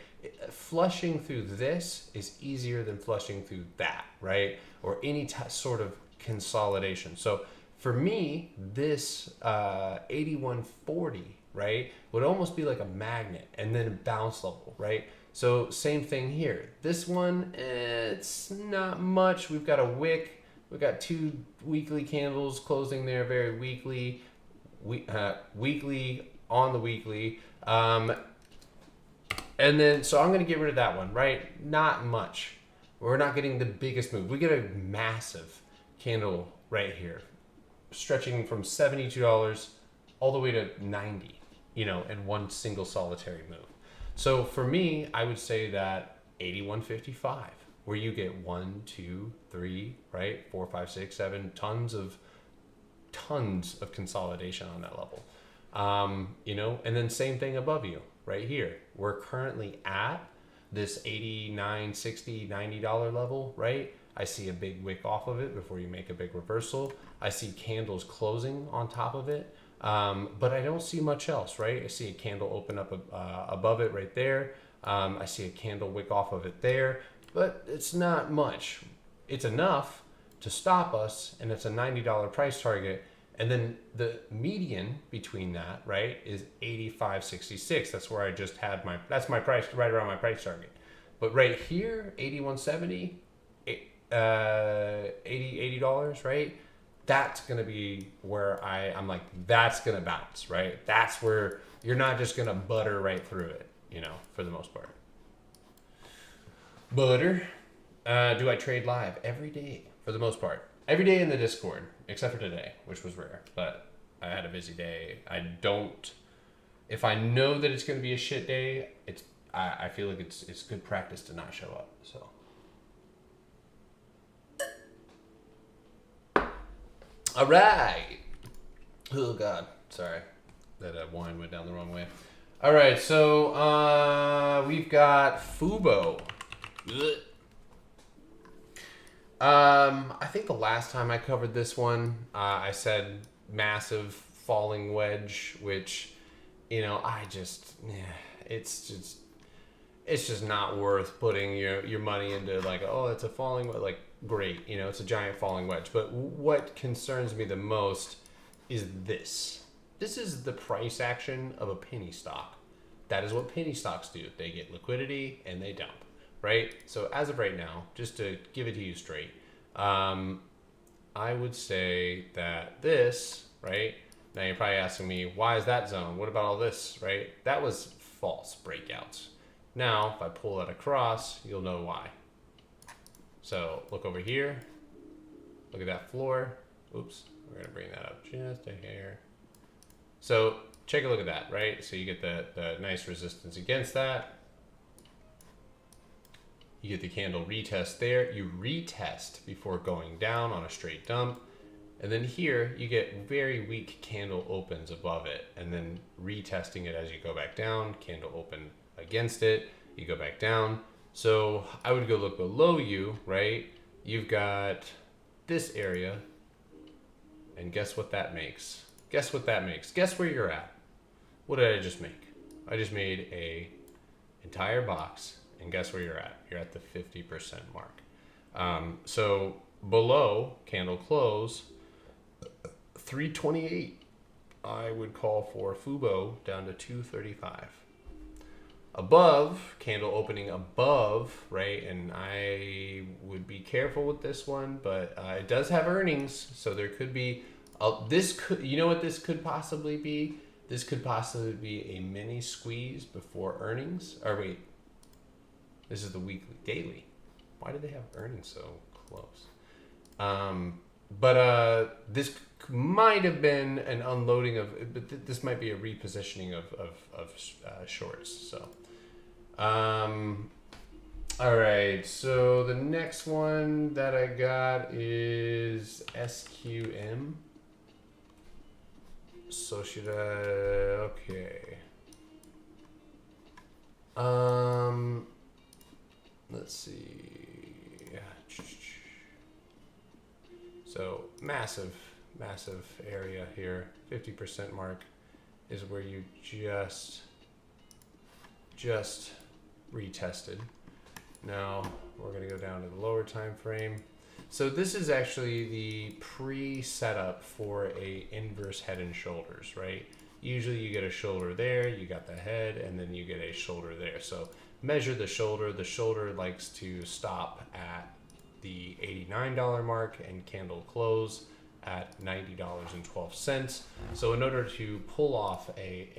Flushing through this is easier than flushing through that, right? Or any sort of consolidation. So for me, this 8140, right, would almost be like a magnet and then a bounce level, right? So same thing here. This one, it's not much. We've got a wick. We've got 2 weekly candles closing there very weekly, weekly on the weekly. And then, so I'm going to get rid of that one, right? Not much. We're not getting the biggest move. We get a massive candle right here, stretching from $72 all the way to $90, you know, in one single solitary move. So for me, I would say that 81.55, where you get 1, 2, 3, right, 4, 5, 6, 7, tons of consolidation on that level. You know, and then same thing above you right here. We're currently at this $89, $60, $90 level, right? I see a big wick off of it before you make a big reversal. I see candles closing on top of it, but I don't see much else, right? I see a candle open up above it right there. I see a candle wick off of it there, but it's not much. It's enough to stop us, and it's a $90 price target. And then the median between that, right, is 85.66. That's where I just had that's my price, right around my price target. But right here, 81.70, $80, right? That's gonna be where I'm like, that's gonna bounce, right? That's where you're not just gonna butter right through it, you know, for the most part. Butter. Do I trade live? Every day, for the most part. Every day in the Discord, except for today, which was rare, but I had a busy day. If I know that it's gonna be a shit day, I feel like it's good practice to not show up, so. All right. Oh God, sorry, that wine went down the wrong way. All right, so we've got Fubo. I think the last time I covered this one, I said massive falling wedge, which, you know, it's just not worth putting your money into. Like, oh, it's a falling wedge. Like, great, you know, it's a giant falling wedge. But what concerns me the most is this. This is the price action of a penny stock. That is what penny stocks do. They get liquidity and they dump, right? So as of right now, just to give it to you straight, I would say that this, right? Now you're probably asking me, why is that zone? What about all this, right? That was false breakouts. Now, if I pull that across, you'll know why. So look over here. Look at that floor. Oops, we're gonna bring that up just a hair. So take a look at that, right? So you get the nice resistance against that. You get the candle retest there. You retest before going down on a straight dump. And then here you get very weak candle opens above it, and then retesting it as you go back down, candle open against it, you go back down. So I would go look below you, right? You've got this area, and guess what that makes? Guess what that makes? Guess where you're at? What did I just make? I just made a entire box, and guess where you're at? You're at the 50% mark. So below candle close, 328. I would call for FUBO down to 235. Above, candle opening above, right? And I would be careful with this one, but it does have earnings, so there could be you know what this could possibly be? This could possibly be a mini squeeze before earnings. Or wait, this is the weekly, daily. Why did they have earnings so close? But this might have been an unloading of, but this might be a repositioning of shorts. So, all right. So the next one that I got is SQM. So should I? Okay. Let's see. So massive area here. 50% mark is where you just retested. Now we're gonna go down to the lower time frame. So this is actually the pre-setup for a inverse head and shoulders, right? Usually you get a shoulder there, you got the head, and then you get a shoulder there. So measure the shoulder. The shoulder likes to stop at the $89 mark and candle close at $90.12. So in order to pull off a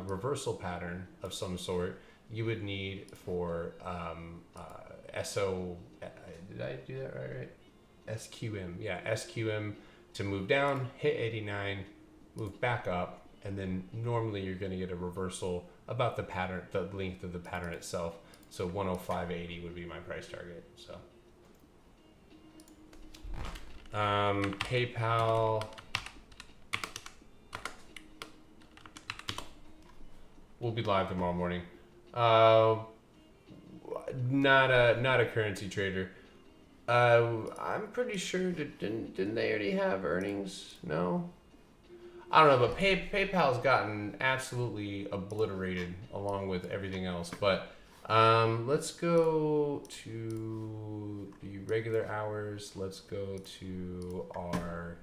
reversal pattern of some sort, you would need for did I do that right? SQM, yeah, SQM to move down, hit 89, move back up, and then normally you're going to get a reversal about the pattern, the length of the pattern itself. So 105.80 would be my price target. So PayPal, we'll be live tomorrow morning. Not a currency trader. I'm pretty sure didn't they already have earnings? No, I don't know, but PayPal's gotten absolutely obliterated along with everything else. But let's go to the regular hours. Let's go to our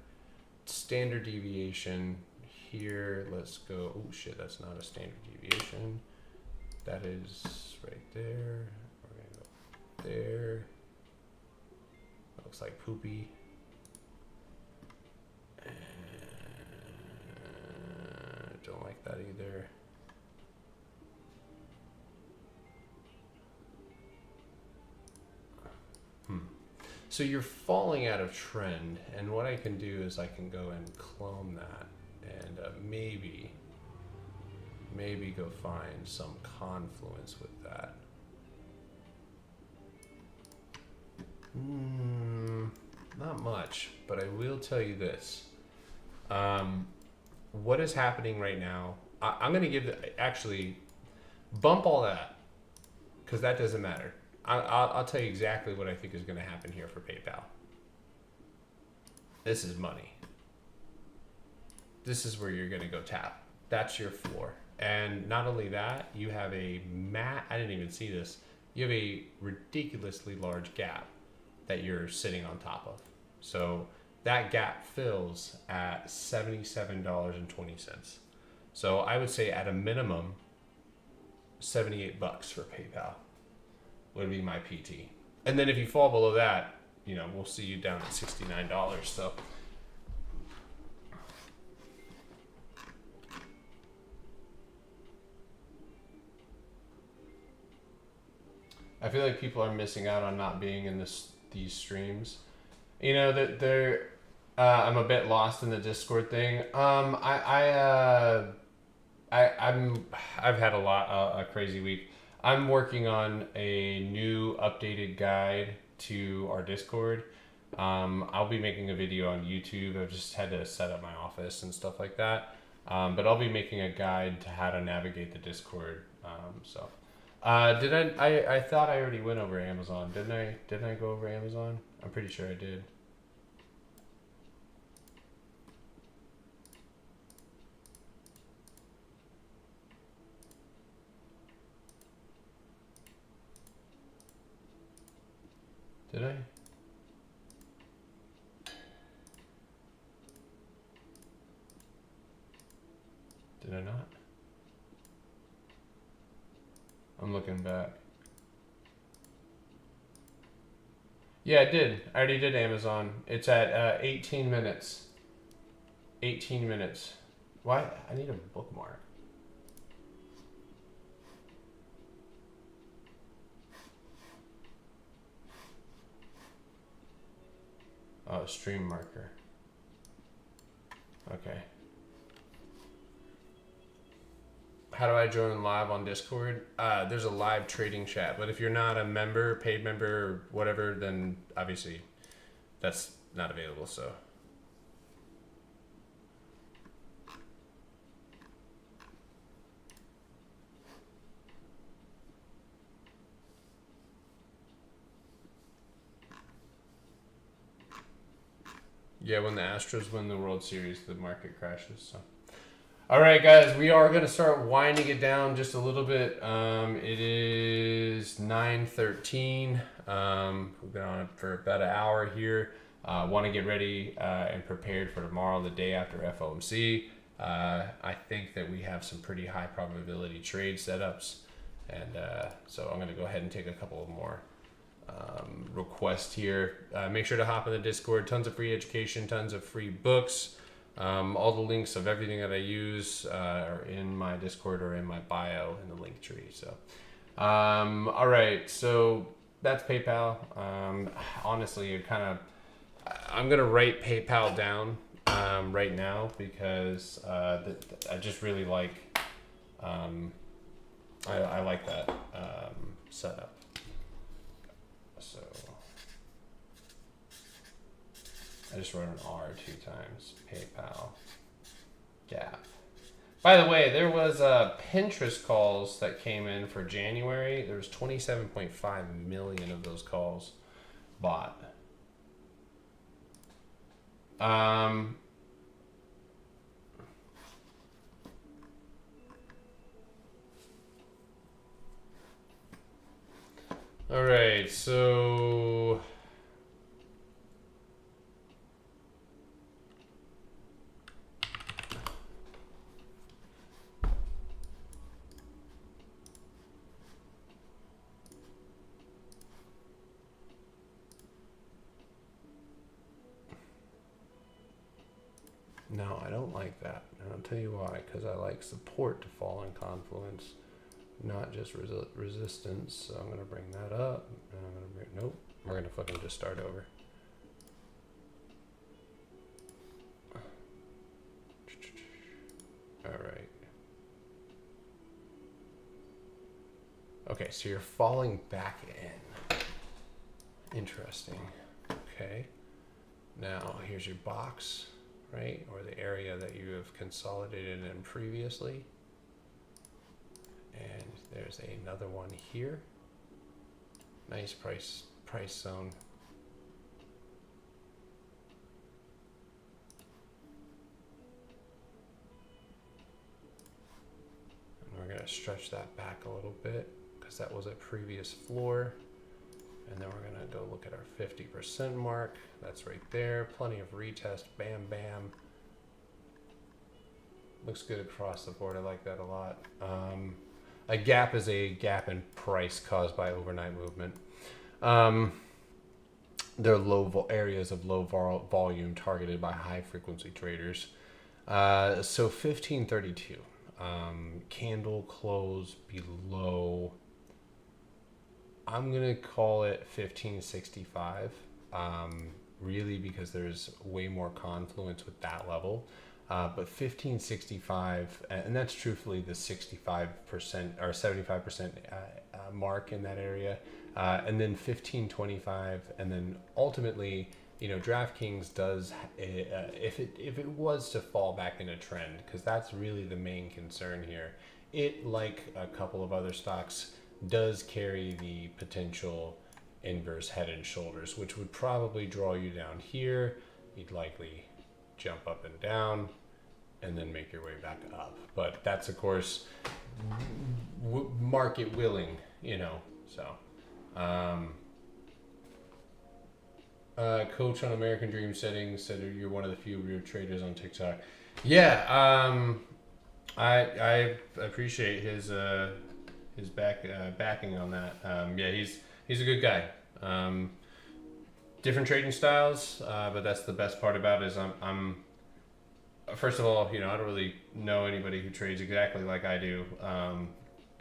standard deviation here. Let's go. Oh shit, that's not a standard deviation. That is right there. We're gonna go there. That looks like poopy. Don't like that either. So you're falling out of trend, and what I can do is I can go and clone that, and maybe go find some confluence with that. Not much, but I will tell you this. What is happening right now, I'm going to give, actually, bump all that, because that doesn't matter. I'll tell you exactly what I think is going to happen here for PayPal. This is money. this is where you're going to go tap. That's your floor. And not only that, you have a I didn't even see this. You have a ridiculously large gap that you're sitting on top of. So that gap fills at $77.20. So I would say at a minimum, $78 for PayPal would be my PT. And then if you fall below that, you know, we'll see you down at $69. So I feel like people are missing out on not being in these streams. You know that they're. I'm a bit lost in the Discord thing. I've had a crazy week. I'm working on a new updated guide to our Discord. I'll be making a video on YouTube. I've just had to set up my office and stuff like that. But I'll be making a guide to how to navigate the Discord. I thought I already went over Amazon. Didn't I go over Amazon? I'm pretty sure I did. Did I? Did I not? I'm looking back. Yeah, I did. I already did Amazon. It's at 18 minutes. 18 minutes. Why? I need a bookmark. Oh, stream marker. Okay. How do I join live on Discord? There's a live trading chat, but if you're not a member, paid member, or whatever, then obviously that's not available, so. Yeah, when the Astros win the World Series, the market crashes, so. All right, guys, we are going to start winding it down just a little bit. It is 9:13. We've been on it for about an hour here. Want to get ready and prepared for tomorrow, the day after FOMC. I think that we have some pretty high probability trade setups. And so I'm going to go ahead and take a couple of more requests here. Make sure to hop in the Discord. Tons of free education, tons of free books. All the links of everything that I use are in my Discord or in my bio in the link tree. So, all right. So that's PayPal. Honestly, I'm gonna write PayPal down right now because I just really like. I like that setup. So. I just wrote an R 2 times. PayPal. Gap. By the way, there was Pinterest calls that came in for January. There was 27.5 million of those calls bought. All right, so no, I don't like that. And I'll tell you why. Because I like support to fall in confluence, not just resistance. So I'm going to bring that up. And I'm going to bring, nope. We're going to fucking just start over. All right. Okay, so you're falling back in. Interesting. Okay. Now, here's your box. Right, or the area that you have consolidated in previously. And there's another one here. Nice price zone. stretch that back a little bit because that was a previous floor. And then we're gonna go look at our 50% mark. That's right there. Plenty of retest. Bam, bam. Looks good across the board. I like that a lot. A gap is a gap in price caused by overnight movement. They're areas of low volume targeted by high frequency traders. So 1532. Candle close below. I'm gonna call it 1565. Really, because there's way more confluence with that level. But 1565, and that's truthfully the 65% or 75% mark in that area, and then 1525, and then ultimately, you know, DraftKings does, if it was to fall back in a trend, because that's really the main concern here, it, like a couple of other stocks, does carry the potential inverse head and shoulders, which would probably draw you down here. You'd likely jump up and down and then make your way back up, but that's of course market willing, you know. So Coach on American Dream settings said you're one of the few real traders on TikTok. Yeah, I appreciate his backing on that. Yeah, he's a good guy. Different trading styles, but that's the best part about it is I'm first of all, you know, I don't really know anybody who trades exactly like I do,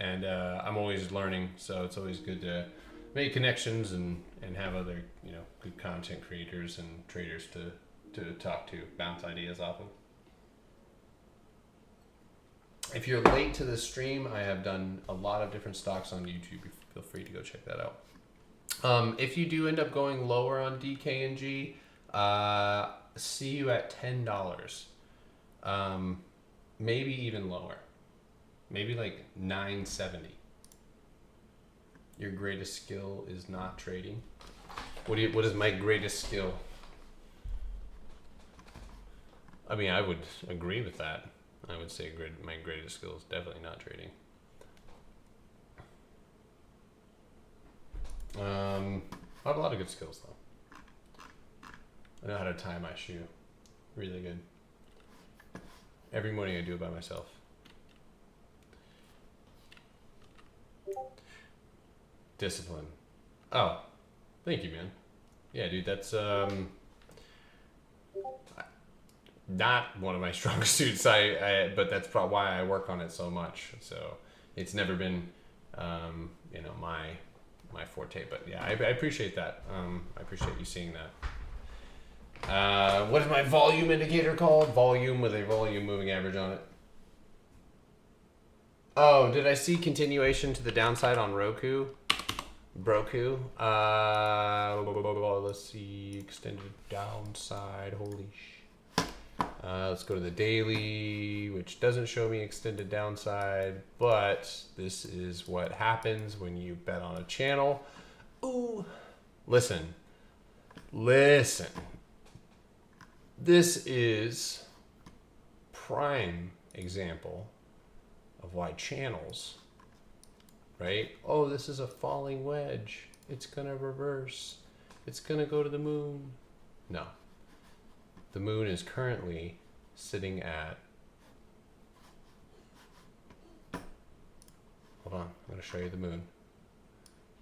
and I'm always learning, so it's always good to make connections and have other, you know, good content creators and traders to talk to, bounce ideas off of. If you're late to the stream, I have done a lot of different stocks on YouTube. Feel free to go check that out. If you do end up going lower on DKNG, see you at $10. Maybe even lower. Maybe like $9.70. Your greatest skill is not trading. What is my greatest skill? I mean, I would agree with that. I would say my greatest skill is definitely not trading. I have a lot of good skills though. I know how to tie my shoe really good. Every morning I do it by myself. Discipline. Oh, thank you, man. Yeah, dude, that's not one of my strongest suits. But that's probably why I work on it so much. So it's never been, you know, my forte. But yeah, I appreciate that. I appreciate you seeing that. What is my volume indicator called? Volume with a volume moving average on it. Oh, did I see continuation to the downside on Roku? Let's see, extended downside. Holy sh. Let's go to the daily, which doesn't show me extended downside, but this is what happens when you bet on a channel. Ooh, listen. This is prime example of why channels, right? Oh, this is a falling wedge. It's gonna reverse. It's gonna go to the moon. No. The moon is currently sitting at, hold on, I'm gonna show you the moon.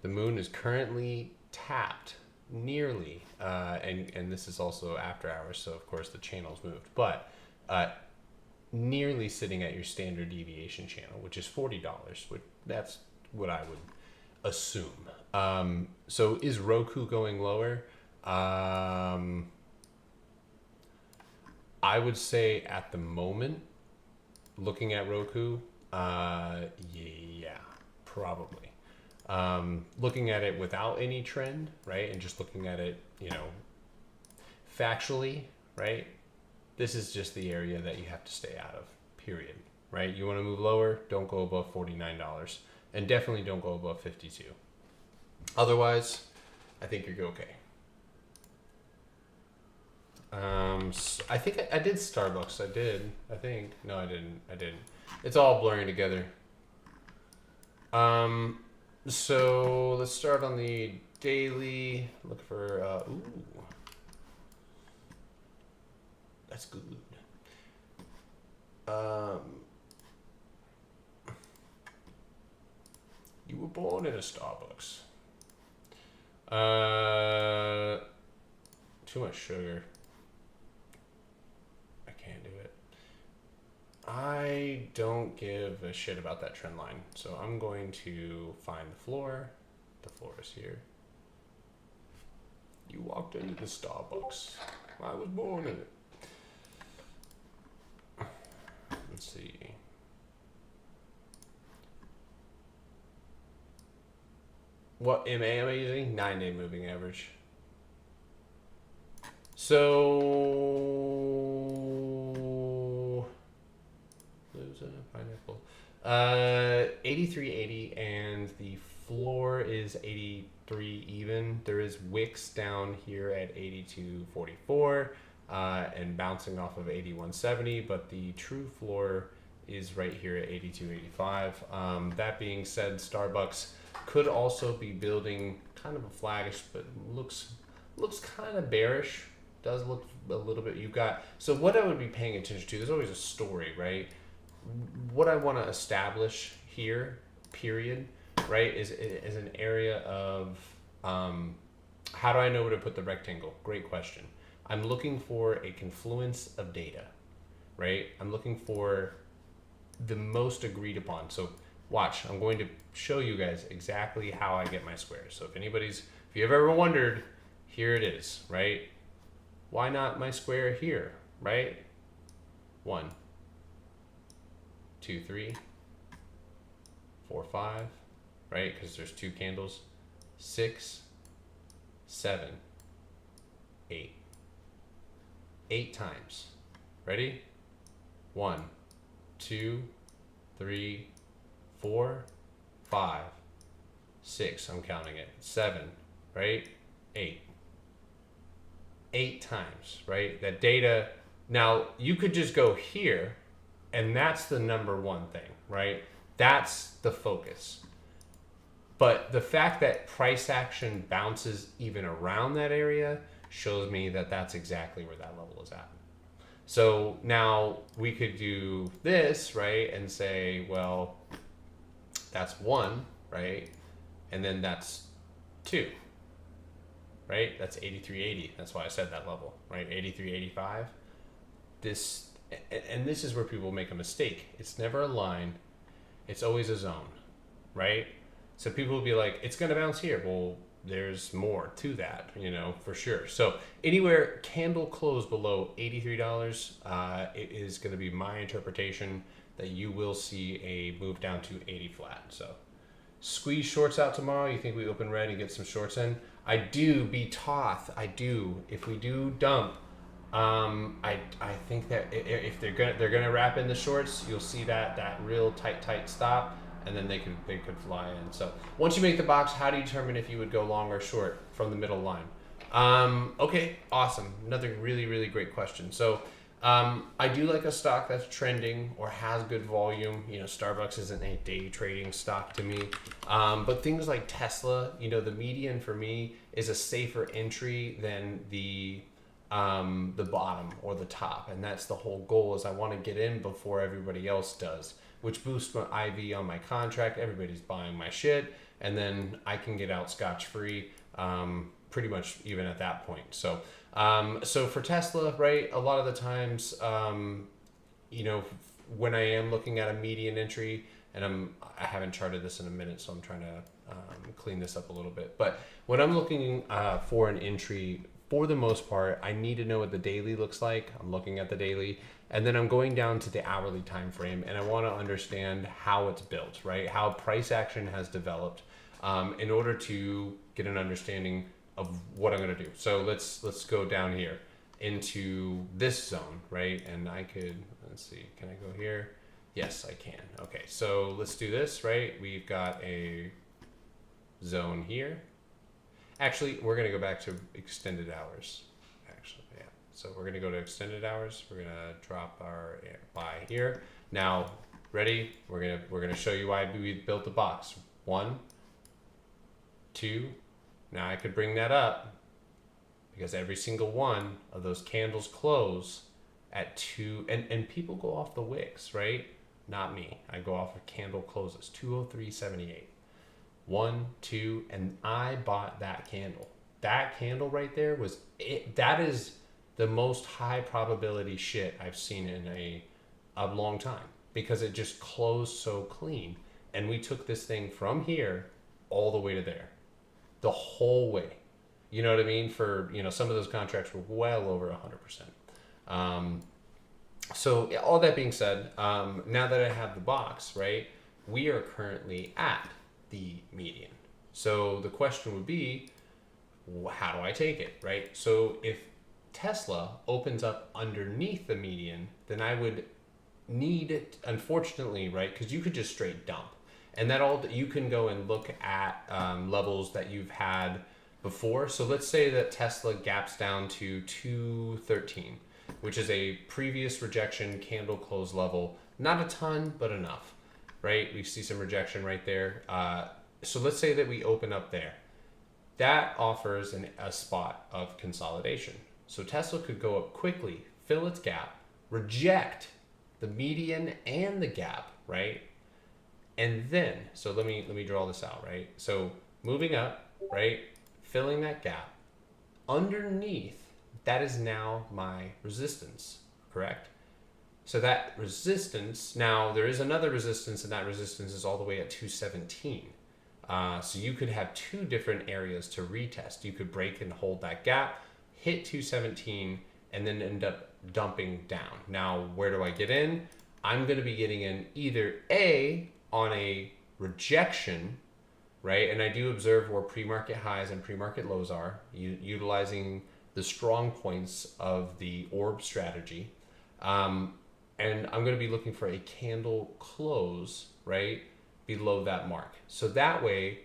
The moon is currently tapped nearly, and this is also after hours, so of course the channel's moved, but nearly sitting at your standard deviation channel, which is $40, which that's what I would assume. So is Roku going lower? I would say at the moment, looking at Roku, yeah, probably. Looking at it without any trend, right, and just looking at it, you know, factually, right, this is just the area that you have to stay out of, period, right? You want to move lower, don't go above $49, and definitely don't go above 52. Otherwise, I think you're okay. I think I did Starbucks. I think. No, I didn't. It's all blurring together. So let's start on the daily. Look for ooh, that's good. You were born in a Starbucks. Too much sugar. I can't do it. I don't give a shit about that trend line. So I'm going to find the floor. The floor is here. You walked into the Starbucks. I was born in it. Let's see. What MA am I using? 9-day moving average. So there's a pineapple. 83.80 and the floor is 83 even. There is wicks down here at 82.44 and bouncing off of 81.70, but the true floor is right here at 82.85. That being said, Starbucks could also be building kind of a flaggish, but looks kind of bearish. Does look a little bit. You've got, so what I would be paying attention to, there's always a story, right? What I want to establish here, period, right, is an area of how do I know where to put the rectangle? Great question. I'm looking for a confluence of data, right? I'm looking for the most agreed upon. So watch, I'm going to show you guys exactly how I get my squares. So if you've ever wondered, here it is, right? Why not my square here, right? 1, 2, 3, 4, 5, right? Because there's 2 candles. 6, 7, 8. 8 times. Ready? 1, 2, 3, 4, 5, 6. I'm counting it. 7, right? 8. 8 times, right? That data. Now you could just go here, and that's the number one thing, right? That's the focus. But the fact that price action bounces even around that area shows me that that's exactly where that level is at. So now we could do this, right? And say, well, that's 1, right? And then that's 2, right? That's 83.80. That's why I said that level, right? 83.85. This is where people make a mistake. It's never a line. It's always a zone, right? So people will be like, it's going to bounce here. Well, there's more to that, for sure. So anywhere candle close below $83, it is going to be my interpretation that you will see a move down to 80 flat. So squeeze shorts out tomorrow. You think we open red and get some shorts in? I do. Be Toth. I do. If we do dump, I think that if they're gonna wrap in the shorts, you'll see that real tight stop, and then they could fly in. So once you make the box, how do you determine if you would go long or short from the middle line? Okay, awesome. Another really great question. So I do like a stock that's trending or has good volume. Starbucks isn't a day trading stock to me, but things like Tesla, the median for me is a safer entry than the bottom or the top, and that's the whole goal. Is I want to get in before everybody else does, which boosts my IV on my contract. Everybody's buying my shit, and then I can get out scotch-free pretty much even at that point. So for Tesla, right, a lot of the times, when I am looking at a median entry, and I haven't charted this in a minute, so I'm trying to clean this up a little bit. But when I'm looking for an entry, for the most part, I need to know what the daily looks like. I'm looking at the daily, and then I'm going down to the hourly time frame, and I want to understand how it's built, right? How price action has developed in order to get an understanding of what I'm going to do. So let's go down here into this zone, right? And let's see, can I go here? Yes, I can. Okay, so let's do this, right? We've got a zone here. Actually, we're going to go back to extended hours. Actually, yeah. So we're going to go to extended hours. We're going to drop our buy here. Now, Ready? We're gonna show you why we built the box. 1, 2. Now I could bring that up because every single one of those candles close at 2, and people go off the wicks, right? Not me. I go off of candle closes. 203.78. 1, 2, and I bought that candle. That candle right there was it. That is the most high probability shit I've seen in a long time, because it just closed so clean. And we took this thing from here all the way to there, the whole way. You know what I mean? For, you know, some of those contracts were well over 100%. So all that being said, now that I have the box, right, we are currently at the median. So the question would be, how do I take it, right? So if Tesla opens up underneath the median, then I would need it, unfortunately, right? Because you could just straight dump, and that all you can go and look at levels that you've had before. So let's say that Tesla gaps down to 213, which is a previous rejection candle close level. Not a ton, but enough, right? We see some rejection right there. So let's say that we open up there. That offers a spot of consolidation. So Tesla could go up quickly, fill its gap, reject the median and the gap, right? And then, so let me draw this out, right? So moving up, right? Filling that gap. Underneath, that is now my resistance, correct? So that resistance, now there is another resistance, and that resistance is all the way at 217. So you could have two different areas to retest. You could break and hold that gap, hit 217, and then end up dumping down. Now, where do I get in? I'm going to be getting in either A, on a rejection, right? And I do observe where pre-market highs and pre-market lows are, utilizing the strong points of the orb strategy. And I'm going to be looking for a candle close, right, below that mark. So that way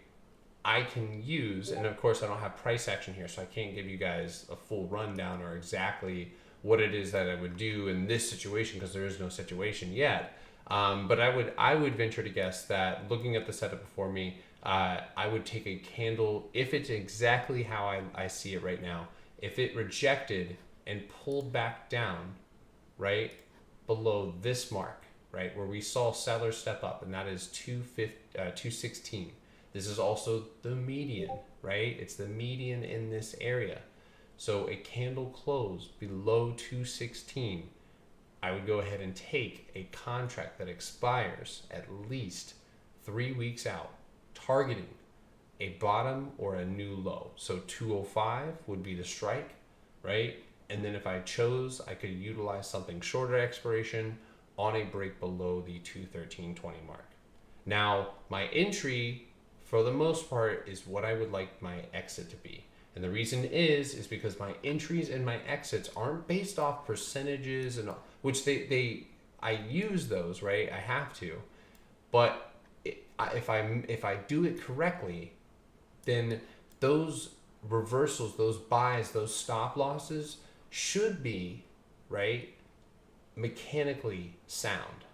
I can use, and of course I don't have price action here, so I can't give you guys a full rundown or exactly what it is that I would do in this situation, because there is no situation yet. But I would venture to guess that, looking at the setup before me, I would take a candle, if it's exactly how I see it right now, if it rejected and pulled back down, right, below this mark, right, where we saw sellers step up, and that is 216. This is also the median, right? It's the median in this area. So a candle close below 216, I would go ahead and take a contract that expires at least 3 weeks out, targeting a bottom or a new low. So 205 would be the strike, right? And then if I chose, I could utilize something shorter expiration on a break below the 213.20 mark. Now, my entry, for the most part, is what I would like my exit to be. And the reason is because my entries and my exits aren't based off percentages, and which I use those, right? I have to. But if I do it correctly, then those reversals, those buys, those stop losses should be, right, mechanically sound.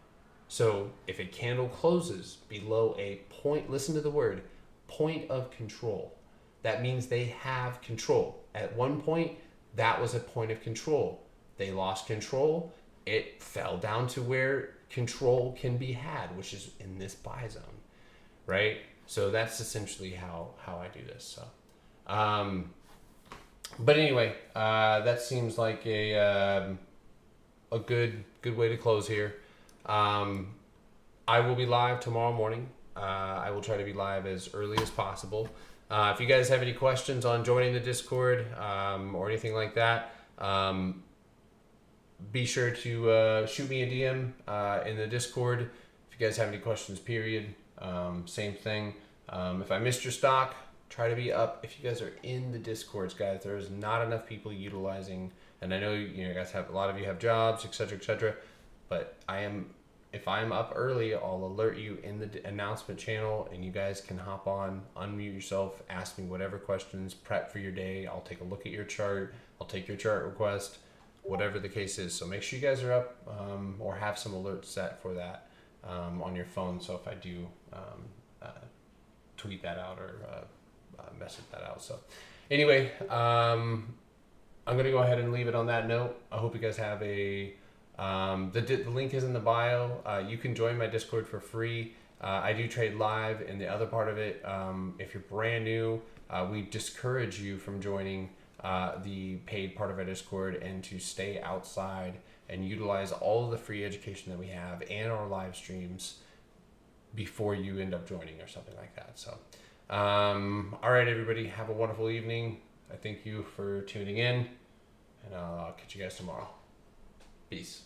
So if a candle closes below a point, listen to the word, point of control, that means they have control. At one point, that was a point of control. They lost control. It fell down to where control can be had, which is in this buy zone, right? So that's essentially how I do this. So, but anyway, that seems like a good way to close here. I will be live tomorrow morning. I will try to be live as early as possible. If you guys have any questions on joining the Discord or anything like that, be sure to shoot me a DM in the Discord. If you guys have any questions, period. Same thing. If I missed your stock, try to be up. If you guys are in the Discords, guys, there's not enough people utilizing, and I know you guys have, a lot of you have jobs, etc., but if I'm up early, I'll alert you in the announcement channel, and you guys can hop on, unmute yourself, ask me whatever questions, prep for your day. I'll take a look at your chart. I'll take your chart request, whatever the case is. So make sure you guys are up or have some alerts set for that. on your phone. So if I do tweet that out or message that out. So anyway, I'm going to go ahead and leave it on that note. I hope you guys have a... the link is in the bio. You can join my Discord for free. I do trade live, and the other part of it, if you're brand new, we discourage you from joining the paid part of our Discord and to stay outside and utilize all of the free education that we have and our live streams before you end up joining or something like that. So, all right, everybody, have a wonderful evening. I thank you for tuning in, and I'll catch you guys tomorrow. Peace.